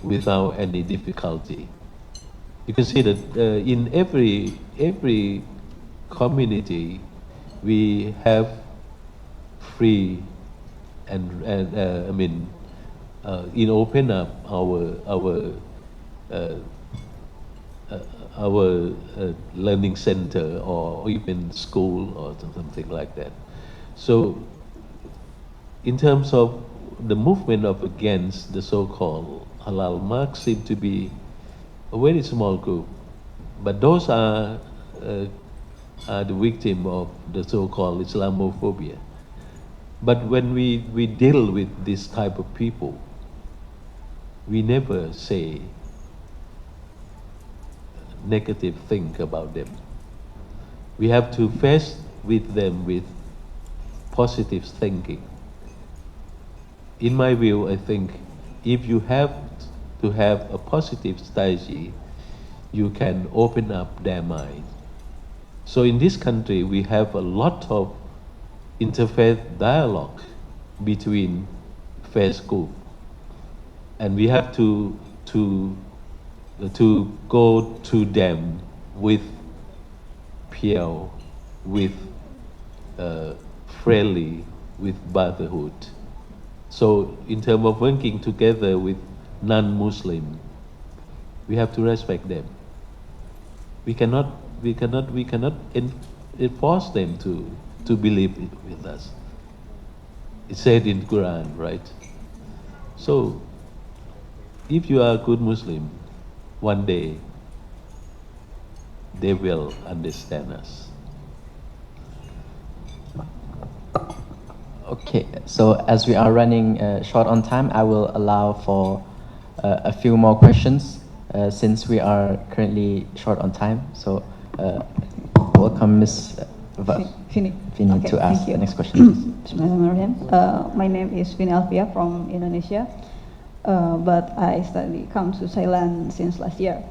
without any difficulty. You can see that in every community we have free and in open up our learning center or even school or something like that. So in terms of the movement of against the so-called halal mark seem to be a very small group, but those are the victim of the so-called Islamophobia. But when we deal with this type of people, we never say negative thing about them. We have to face with them with positive thinking. In my view, I think if you have to have a positive strategy, you can open up their mind. So in this country, we have a lot of interfaith dialogue between faith groups, and we have to go to them with pure, with friendly, with brotherhood. So in terms of working together with non-Muslim, we have to respect them. We cannot enforce them to believe with us. It's said in Quran, right? So if you are a good Muslim, one day they will understand us. Okay, so as we are running short on time, I will allow for a few more questions since we are currently short on time. So welcome Ms. Fini to ask the next question, please. My name is Fini Alfia from Indonesia, but I come to Thailand since last year.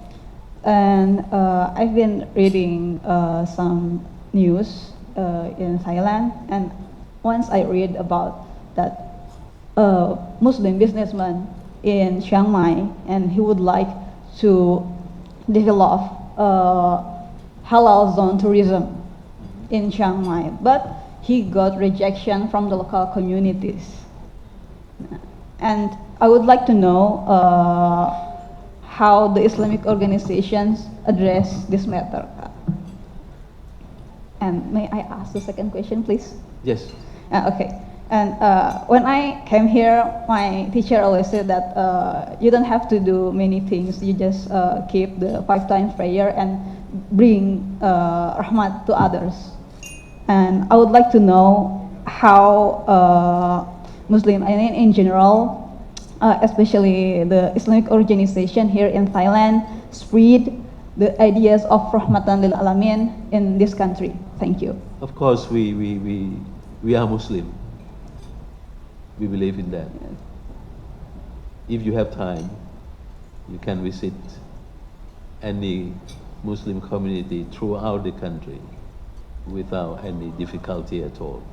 And I've been reading some news in Thailand, and once I read about that Muslim businessman in Chiang Mai, and he would like to develop halal zone tourism in Chiang Mai, but he got rejection from the local communities. And I would like to know how the Islamic organizations address this matter. And may I ask the second question, please? Yes. Okay. And when I came here, my teacher always said that you don't have to do many things. You just keep the 5 times prayer and bring rahmat to others. And I would like to know how Muslim, I mean in general, especially the Islamic organization here in Thailand, spread the ideas of rahmatan lil alamin in this country. Thank you. Of course, we are Muslim. We believe in that. If you have time, you can visit any Muslim community throughout the country without any difficulty at all.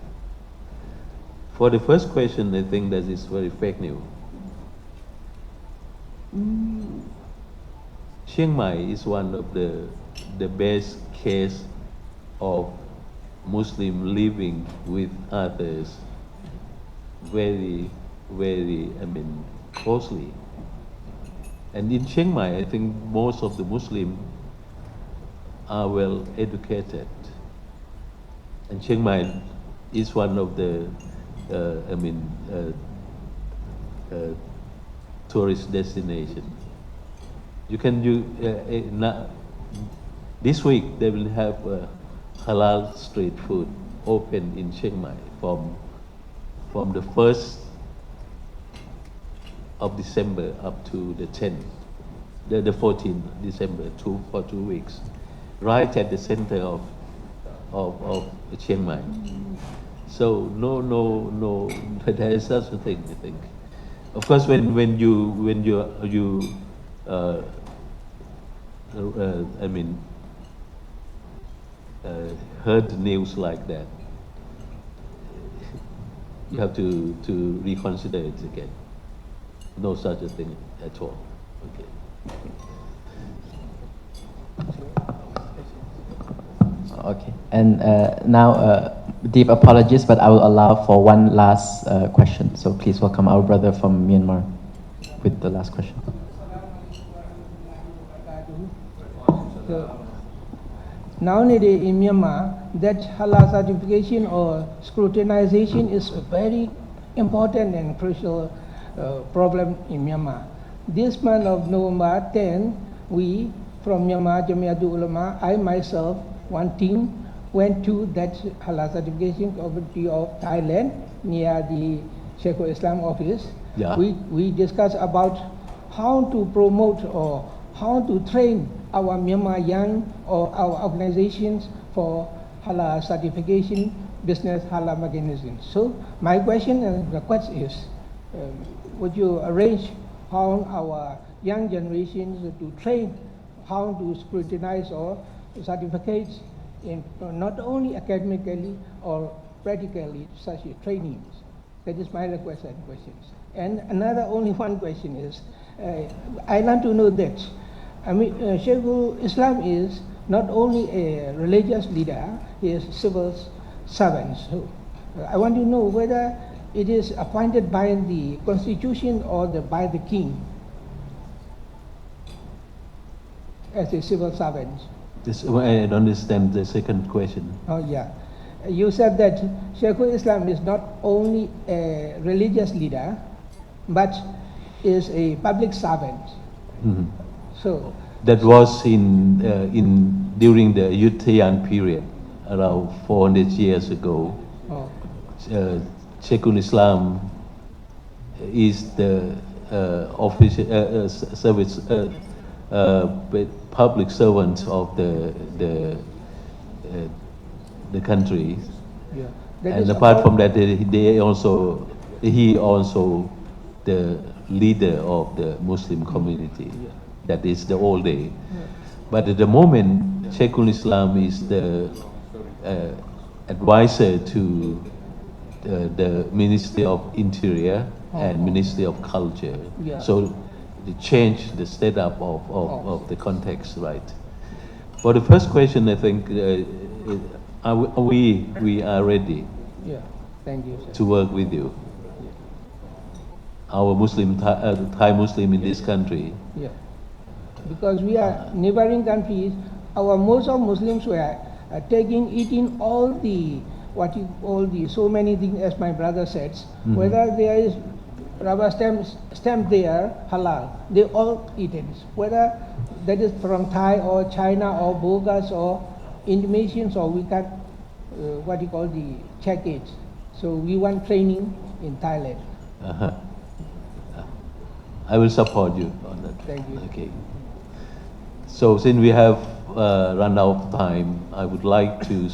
For the first question, I think that is very fake news. Chiang Mai is one of the best case of Muslim living with others very, closely. And in Chiang Mai, I think most of the Muslims are well educated. And Chiang Mai is one of the, tourist destination. You can this week they will have halal street food open in Chiang Mai from the 1st of December up to the 10th, the 14th December, for 2 weeks, right at the center of Chiang Mai. So no, there is such a thing, I think. Of course, when you heard news like that, you have to reconsider it again. No such a thing at all. Okay. Okay, and now deep apologies, but I will allow for one last question. So please welcome our brother from Myanmar with the last question. Nowadays in Myanmar, that halal certification or scrutinization is a very important and crucial problem in Myanmar. This month of November 10, we from Myanmar Jamiatul Ulama, I myself, one team, went to that halal certification committee of Thailand near the Sheikh Islam office. Yeah. We discussed about how to promote or how to train our Myanmar young or our organizations for halal certification business halal mechanism. So my question and request is, would you arrange how our young generations to train how to scrutinize or certificate in not only academically or practically such trainings? That is my request and questions. And another only one question is, I want to know that Sheikhul Islam is not only a religious leader, he is civil servant. So I want to know whether it is appointed by the constitution or by the king as a civil servant. I don't understand the second question. Oh yeah. You said that Sheikhul Islam is not only a religious leader, but is a public servant. Mm-hmm. So that was during the Yuttayan period, around 400 years ago. Oh. Sheikhul Islam is the official service public servant of the country. Yeah. And apart from that, he also the leader of the Muslim community. Yeah. That is the old day. Yeah. But at the moment, Sheikhul Islam is the advisor to the Ministry of Interior and Ministry of Culture. Yeah. So they change the setup of the context, right? For the first question, I think we are ready. Yeah. Thank you, sir. To work with you. Our Muslim Thai Muslim in this country. Yeah. Because we are neighboring countries, most of Muslims were eating all the so many things as my brother says. Mm-hmm. Whether there is rubber stamp there halal, they all eat it. Whether that is from Thai or China or bogus or Indonesians, or we can check it. So we want training in Thailand. Uh-huh. I will support you on that. Thank you. Okay. So since we have run out of time, I would like to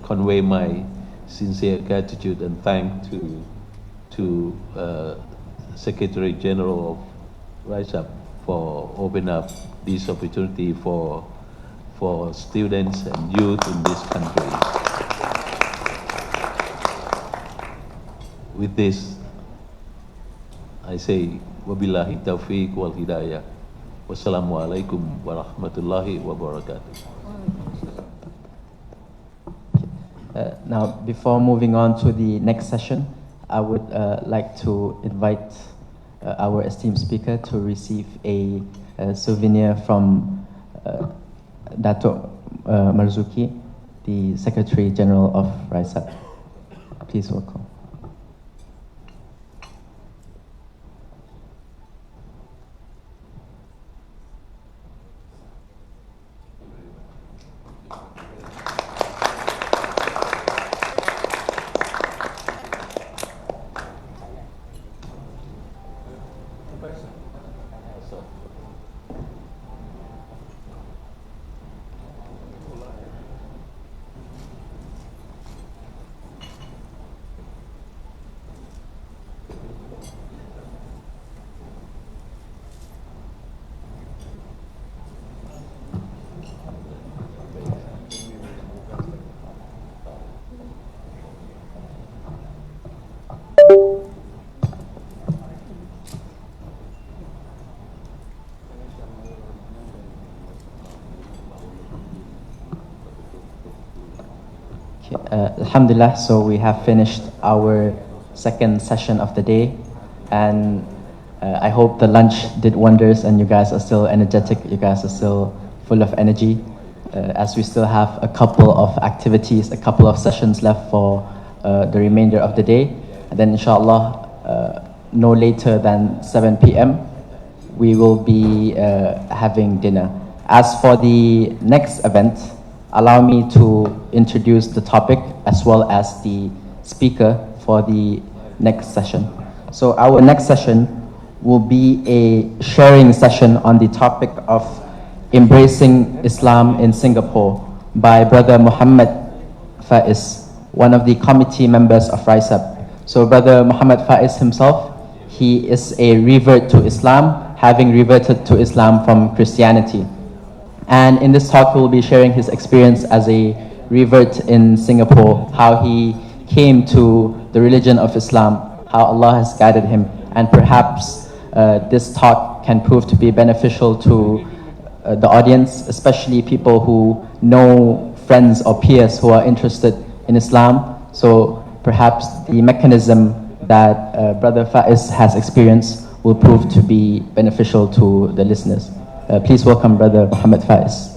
convey my sincere gratitude and thanks to Secretary General of RISEAP for opening up this opportunity for students and youth in this country. With this, I say, wabillahi taufiq wal hidayah. Wassalamualaikum warahmatullahi wabarakatuh. Now, before moving on to the next session, I would like to invite our esteemed speaker to receive a souvenir from Dato Marzuki, the Secretary General of RISEAP. Please welcome. Alhamdulillah, so we have finished our second session of the day, and I hope the lunch did wonders and you guys are still energetic, you guys are still full of energy, as we still have a couple of activities, a couple of sessions left for the remainder of the day, and then inshallah, no later than 7 p.m. we will be having dinner. As for the next event, allow me to introduce the topic as well as the speaker for the next session. So our next session will be a sharing session on the topic of embracing Islam in Singapore by Brother Muhammad Faiz, one of the committee members of RISEAP. So Brother Muhammad Faiz himself, he is a revert to Islam, having reverted to Islam from Christianity. And in this talk, he will be sharing his experience as a revert in Singapore, how he came to the religion of Islam, how Allah has guided him, and perhaps this talk can prove to be beneficial to the audience, especially people who know friends or peers who are interested in Islam. So perhaps the mechanism that Brother Faiz has experienced will prove to be beneficial to the listeners. Please welcome Brother Muhammad Faiz.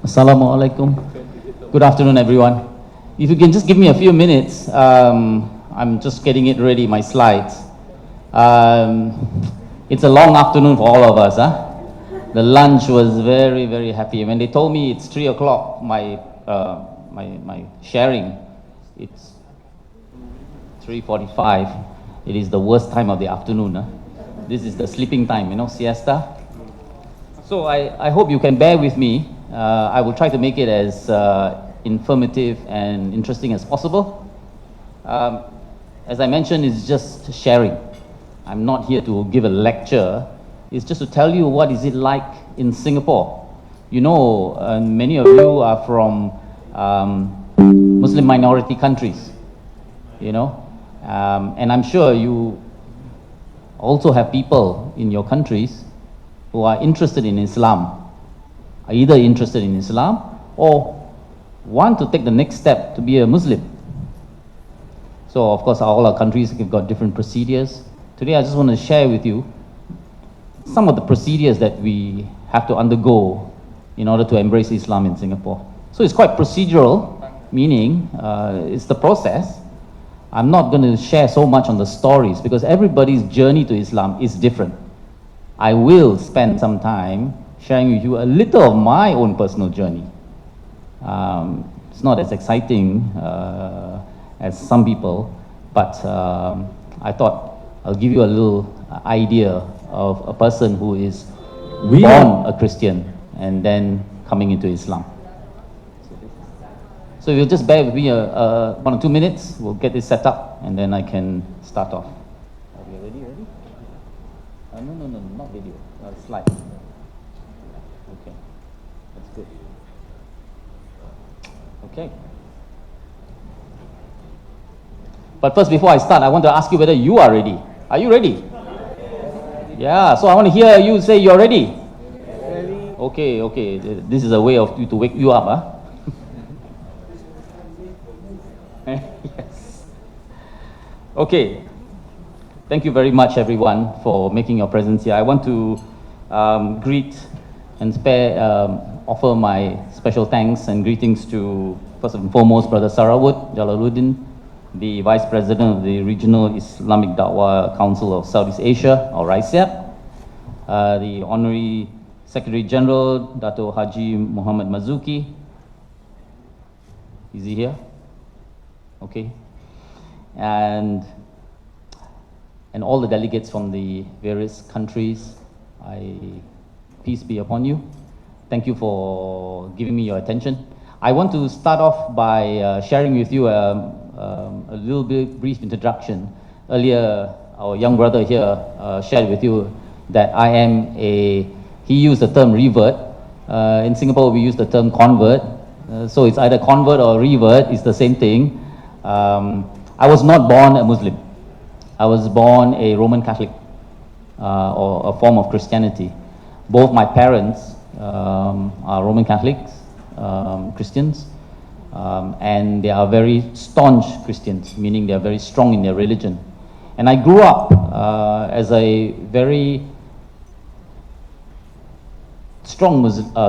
Assalamu alaikum. Good afternoon, everyone. If you can just give me a few minutes, I'm just getting it ready, my slides. It's a long afternoon for all of us. The lunch was very, very happy. When they told me it's 3 o'clock, my sharing, it's 3:45. It is the worst time of the afternoon. This is the sleeping time, siesta. So I hope you can bear with me. I will try to make it as informative and interesting as possible. As I mentioned, it's just sharing. I'm not here to give a lecture. It's just to tell you what is it like in Singapore. Many of you are from Muslim minority countries, and I'm sure you also have people in your countries who are interested in Islam, are either interested in Islam or want to take the next step to be a Muslim. So of course all our countries have got different procedures. Today I just want to share with you some of the procedures that we have to undergo in order to embrace Islam in Singapore. So it's quite procedural, meaning it's the process. I'm not going to share so much on the stories because everybody's journey to Islam is different. I will spend some time sharing with you a little of my own personal journey. It's not as exciting as some people, but I thought I'll give you a little idea of a person who is born a Christian and then coming into Islam. So if you'll just bear with me 1 or 2 minutes, we'll get this set up and then I can start off. Are you ready? No, not video, slide. Okay, that's good. Okay. But first, before I start, I want to ask you whether you are ready. Are you ready? Yeah, so I want to hear you say you're ready. Okay, okay. This is a way of you to wake you up, huh? Yes. Okay. Thank you very much, everyone, for making your presence here. I want to greet and offer my special thanks and greetings to, first and foremost, Brother Sarawut Jalaluddin, the Vice President of the Regional Islamic Dawah Council of Southeast Asia, or RISEAP, the Honorary Secretary General, Dato Haji Muhammad Mazuki. Is he here? Okay. And all the delegates from the various countries, peace be upon you. Thank you for giving me your attention. I want to start off by sharing with you a little bit brief introduction. Earlier, our young brother here shared with you that I am he used the term revert. In Singapore, we use the term convert. So it's either convert or revert, it's the same thing. I was not born a Muslim. I was born a Roman Catholic, or a form of Christianity. Both my parents are Roman Catholics, Christians, and they are very staunch Christians, meaning they are very strong in their religion. And I grew up as a very strong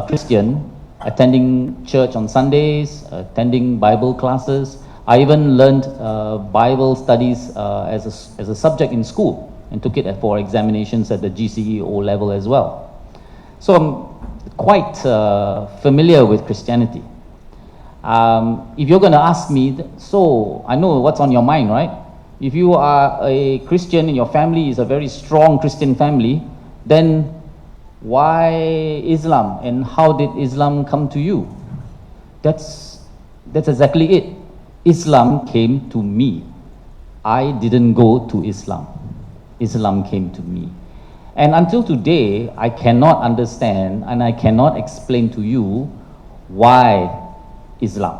Christian, attending church on Sundays, attending Bible classes. I even learned Bible studies as a subject in school and took it for examinations at the GCE O level as well. So I'm quite familiar with Christianity. If you're going to ask me, so I know what's on your mind, right? If you are a Christian and your family is a very strong Christian family, then why Islam and how did Islam come to you? That's exactly it. Islam came to me. I didn't go to Islam. Islam came to me. And until today, I cannot understand and I cannot explain to you why Islam.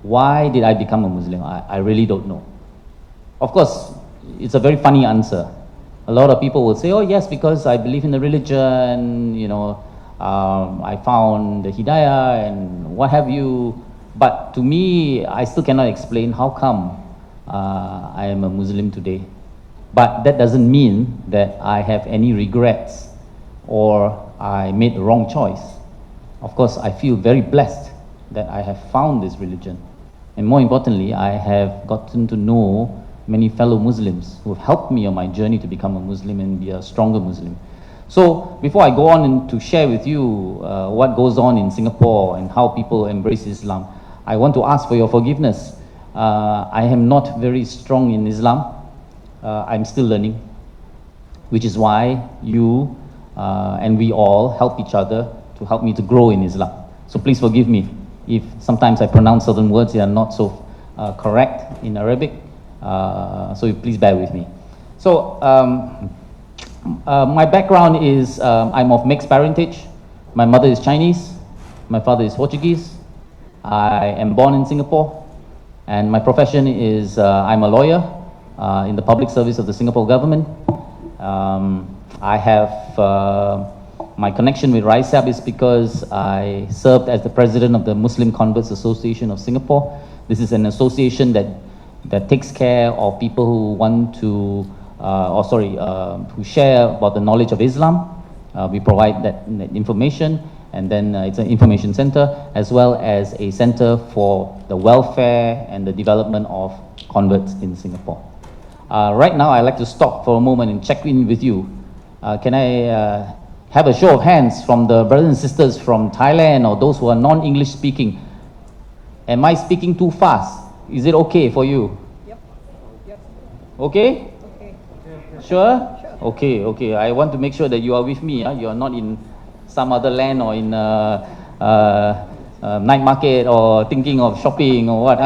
Why did I become a Muslim? I really don't know. Of course, it's a very funny answer. A lot of people will say, oh yes, because I believe in the religion, you know, I found the Hidayah and what have you. But to me, I still cannot explain how come I am a Muslim today. But that doesn't mean that I have any regrets or I made the wrong choice. Of course, I feel very blessed that I have found this religion. And more importantly, I have gotten to know many fellow Muslims who have helped me on my journey to become a Muslim and be a stronger Muslim. So before I go on and to share with you what goes on in Singapore and how people embrace Islam, I want to ask for your forgiveness. I am not very strong in Islam. I'm still learning, which is why you and we all help each other to help me to grow in Islam. So please forgive me if sometimes I pronounce certain words that are not so correct in Arabic. So please bear with me. So my background is I'm of mixed parentage. My mother is Chinese, my father is Portuguese. I am born in Singapore, and my profession is I'm a lawyer in the public service of the Singapore government. I have my connection with RISEAP is because I served as the president of the Muslim Converts Association of Singapore. This is an association that takes care of people who want to, who share about the knowledge of Islam. We provide that information, and then it's an information center as well as a center for the welfare and the development of converts in Singapore. Right now, I'd like to stop for a moment and check in with you. Can I have a show of hands from the brothers and sisters from Thailand or those who are non-English speaking? Am I speaking too fast? Is it okay for you? Yep. Okay? Okay. Sure? Okay, okay. I want to make sure that you are with me. You are not in some other land or in night market or thinking of shopping or what.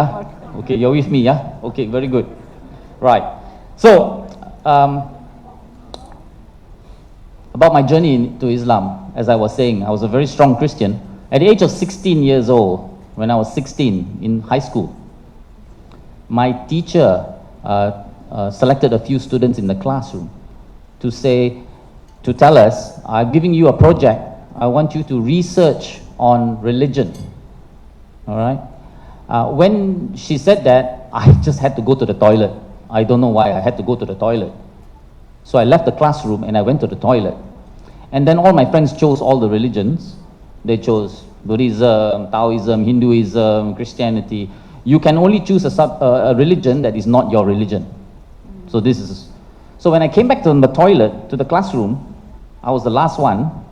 Okay, you're with me, yeah? Okay, very good. Right. So, about my journey to Islam, as I was saying, I was a very strong Christian. At the age of 16 years old, when I was 16 in high school, my teacher selected a few students in the classroom to tell us, I'm giving you a project I want you to research on religion. All right? When she said that, I just had to go to the toilet. I don't know why I had to go to the toilet. So I left the classroom and I went to the toilet. And then all my friends chose all the religions. They chose Buddhism, Taoism, Hinduism, Christianity. You can only choose a religion that is not your religion. So when I came back to the toilet, to the classroom, I was the last one.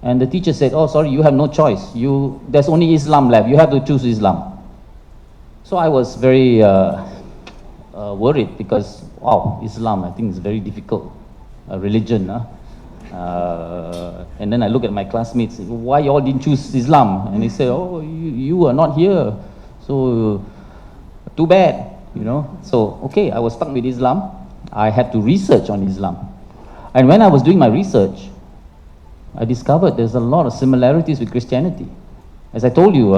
And the teacher said, oh, sorry, you have no choice. There's only Islam left. You have to choose Islam. So I was very worried because, wow, Islam, I think is very difficult religion. And then I look at my classmates, why you all didn't choose Islam? And they said, oh, you are not here. So too bad, you know. So, okay, I was stuck with Islam. I had to research on Islam. And when I was doing my research, I discovered there's a lot of similarities with Christianity. As I told you,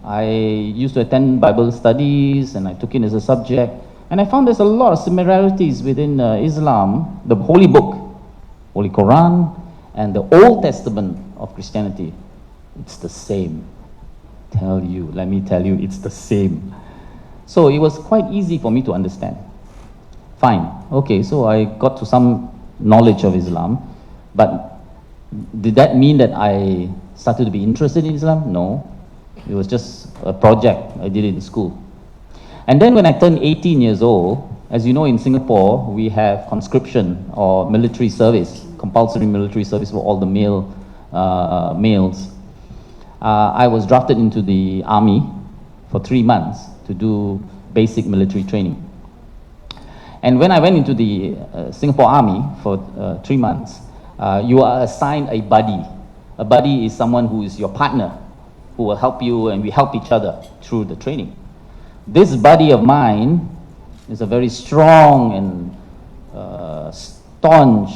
I used to attend Bible studies and I took it as a subject. And I found there's a lot of similarities within Islam, the Holy Book, Holy Quran, and the Old Testament of Christianity. It's the same. Let me tell you, it's the same. So it was quite easy for me to understand. Fine. Okay, so I got to some knowledge of Islam, but did that mean that I started to be interested in Islam? No. It was just a project. I did it in school. And then when I turned 18 years old, as you know, in Singapore, we have conscription or military service, compulsory military service for all the males. I was drafted into the army for 3 months to do basic military training. And when I went into the Singapore Army for 3 months, you are assigned a buddy. A buddy is someone who is your partner, who will help you, and we help each other through the training. This buddy of mine is a very strong and staunch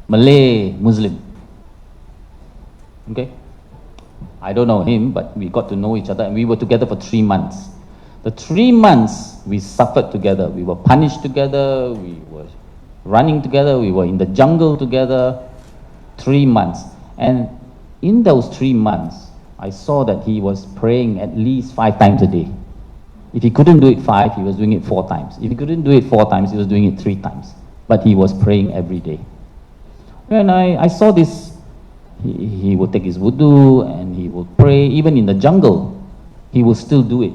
Malay Muslim. Okay? I don't know him, but we got to know each other, and we were together for 3 months. The 3 months we suffered together. We were punished together, we were running together, we were in the jungle together. 3 months. And in those 3 months, I saw that he was praying at least 5 times a day. If he couldn't do it 5, he was doing it 4 times. If he couldn't do it 4 times, he was doing it 3 times. But he was praying every day. When I saw this, he would take his wudu and he would pray. Even in the jungle, he would still do it.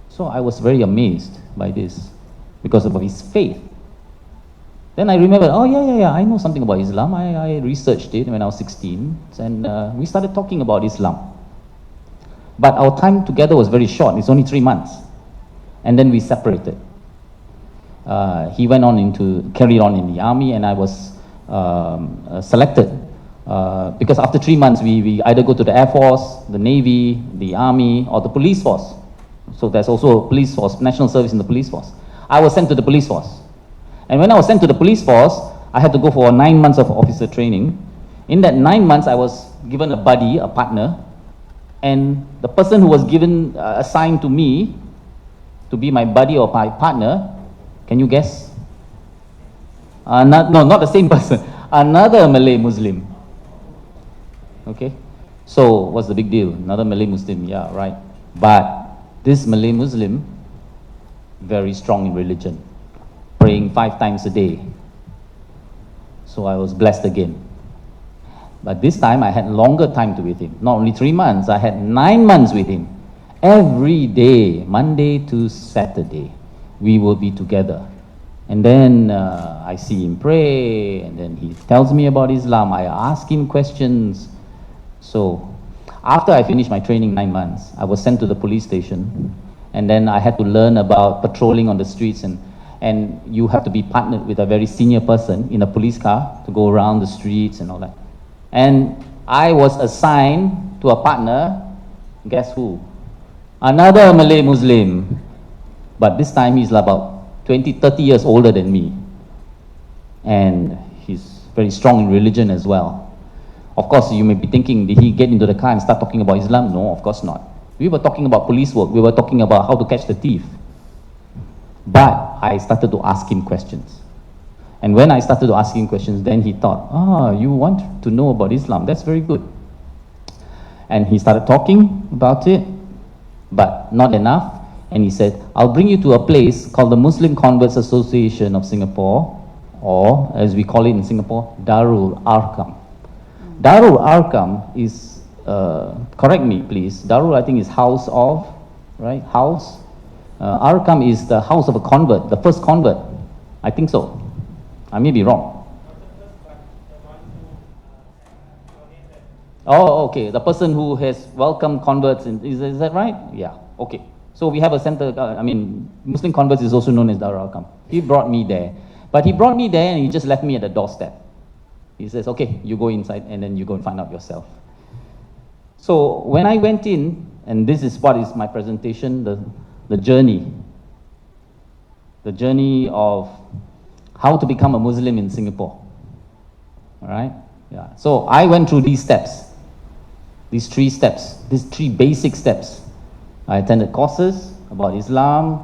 So I was very amazed by this because of his faith. Then I remembered, oh yeah, I know something about Islam. I researched it when I was 16, and we started talking about Islam. But our time together was very short. It's only 3 months. And then we separated. He went on carried on in the army, and I was selected. Because after 3 months, we either go to the Air Force, the Navy, the Army, or the police force. So there's also a police force, national service in the police force. I was sent to the police force. And when I was sent to the police force, I had to go for 9 months of officer training. In that 9 months, I was given a buddy, a partner, and the person who was given, assigned to me to be my buddy or my partner, can you guess? No, not the same person. Another Malay Muslim. Okay? So, what's the big deal? Another Malay Muslim, yeah, right. But this Malay Muslim, very strong in religion, praying 5 times a day. So I was blessed again. But this time I had longer time with him. Not only 3 months, I had 9 months with him. Every day, Monday to Saturday, we will be together. And then I see him pray, and then he tells me about Islam. I ask him questions. So after I finished my training 9 months, I was sent to the police station, and then I had to learn about patrolling on the streets, and you have to be partnered with a very senior person in a police car to go around the streets and all that. And I was assigned to a partner, guess who? Another Malay Muslim. But this time he's about 20, 30 years older than me. And he's very strong in religion as well. Of course, you may be thinking, did he get into the car and start talking about Islam? No, of course not. We were talking about police work. We were talking about how to catch the thief. But I started to ask him questions. And when I started asking questions, then he thought, you want to know about Islam, that's very good. And he started talking about it, but not enough. And he said, I'll bring you to a place called the Muslim Converts Association of Singapore, or as we call it in Singapore, Darul Arkam. Darul Arkam is, correct me please, Darul I think is house of, right, house. Arkam is the house of a convert, the first convert. I think so. I may be wrong. Oh, okay, the person who has welcomed converts, is that right? Yeah, okay. So we have a center, Muslim converts is also known as Darul Arkam. He brought me there. But he brought me there and he just left me at the doorstep. He says, okay, you go inside and then you go and find out yourself. So when I went in, and this is what is my presentation, the journey of how to become a Muslim in Singapore. All right? Yeah. So I went through these steps, these three basic steps. I attended courses about Islam,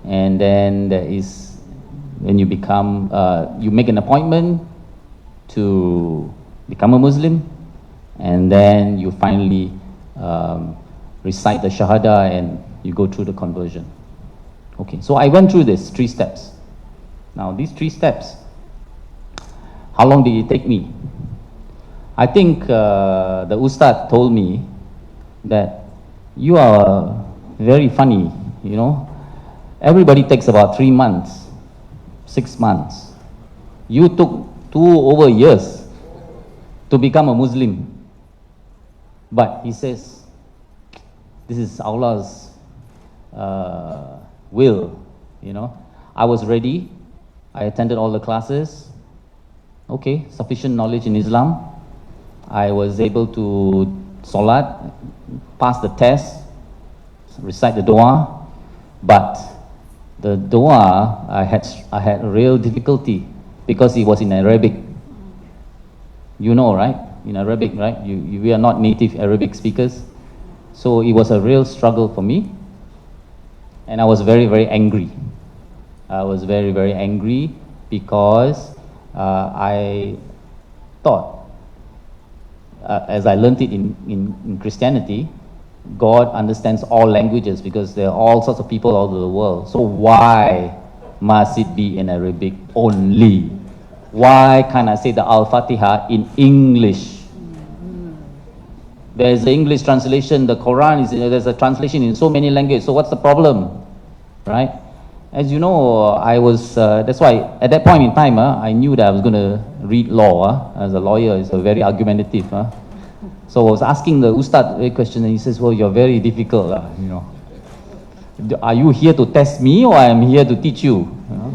and then there is when you become, you make an appointment to become a Muslim, and then you finally recite the Shahada and you go through the conversion. Okay, so I went through this 3 steps. Now these 3 steps, how long did it take me? I think the Ustad told me that you are very funny, you know. Everybody takes about 3 months, 6 months. You took 2 over years to become a Muslim. But he says, this is Allah's will, you know. I was ready. I attended all the classes. Okay, sufficient knowledge in Islam. I was able to Salat, pass the test, recite the dua. But the dua, I had real difficulty because it was in Arabic. You know, right? In Arabic, right? We are not native Arabic speakers. So it was a real struggle for me. And I was very, very angry. I was very, very angry because I thought, as I learned it in Christianity, God understands all languages because there are all sorts of people all over the world. So why must it be in Arabic only? Why can't I say the Al-Fatiha in English? There's the English translation, the Quran, there's a translation in so many languages. So what's the problem, right? As you know, I was, that's why at that point in time, I knew that I was going to read law. As a lawyer, it's a very argumentative. So I was asking the Ustad a question and he says, well, you're very difficult, you know. Are you here to test me or I am here to teach you? You know?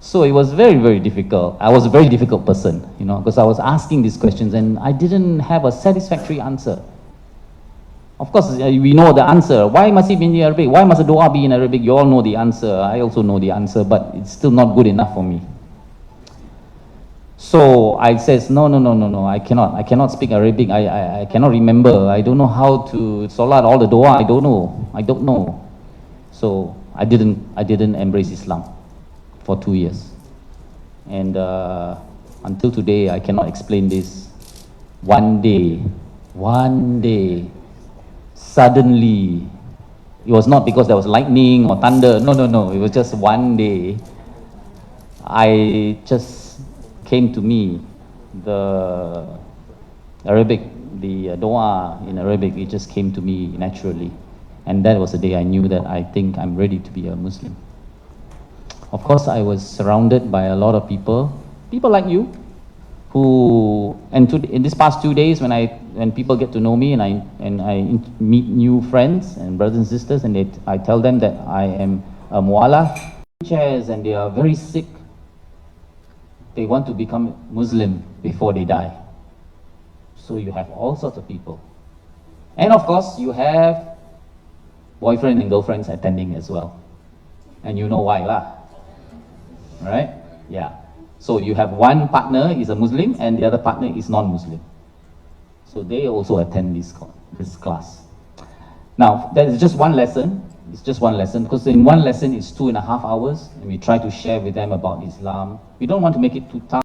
So it was very, very difficult. I was a very difficult person, you know, because I was asking these questions and I didn't have a satisfactory answer. Of course, we know the answer. Why must it be in Arabic? Why must the dua be in Arabic? You all know the answer. I also know the answer, but it's still not good enough for me. So I says, no, I cannot speak Arabic. I cannot remember. I don't know how to salat all the dua. I don't know. So I didn't embrace Islam for 2 years. And until today, I cannot explain this. One day, suddenly, it was not because there was lightning or thunder. No. It was just one day. I just came to me, the Arabic, the dua in Arabic, it just came to me naturally. And that was the day I knew that I think I'm ready to be a Muslim. Of course, I was surrounded by a lot of people like you, who, and in these past 2 days when people get to know me and I meet new friends and brothers and sisters, and I tell them that I am a mu'ala, chairs, and they are very sick. They want to become Muslim before they die. So you have all sorts of people. And of course, you have boyfriend and girlfriends attending as well. And you know why lah. Right? Yeah. So you have one partner is a Muslim and the other partner is non-Muslim. So they also attend this class. Now, that is just one lesson. It's just one lesson, because in one lesson it's 2.5 hours, and we try to share with them about Islam. We don't want to make it too tough.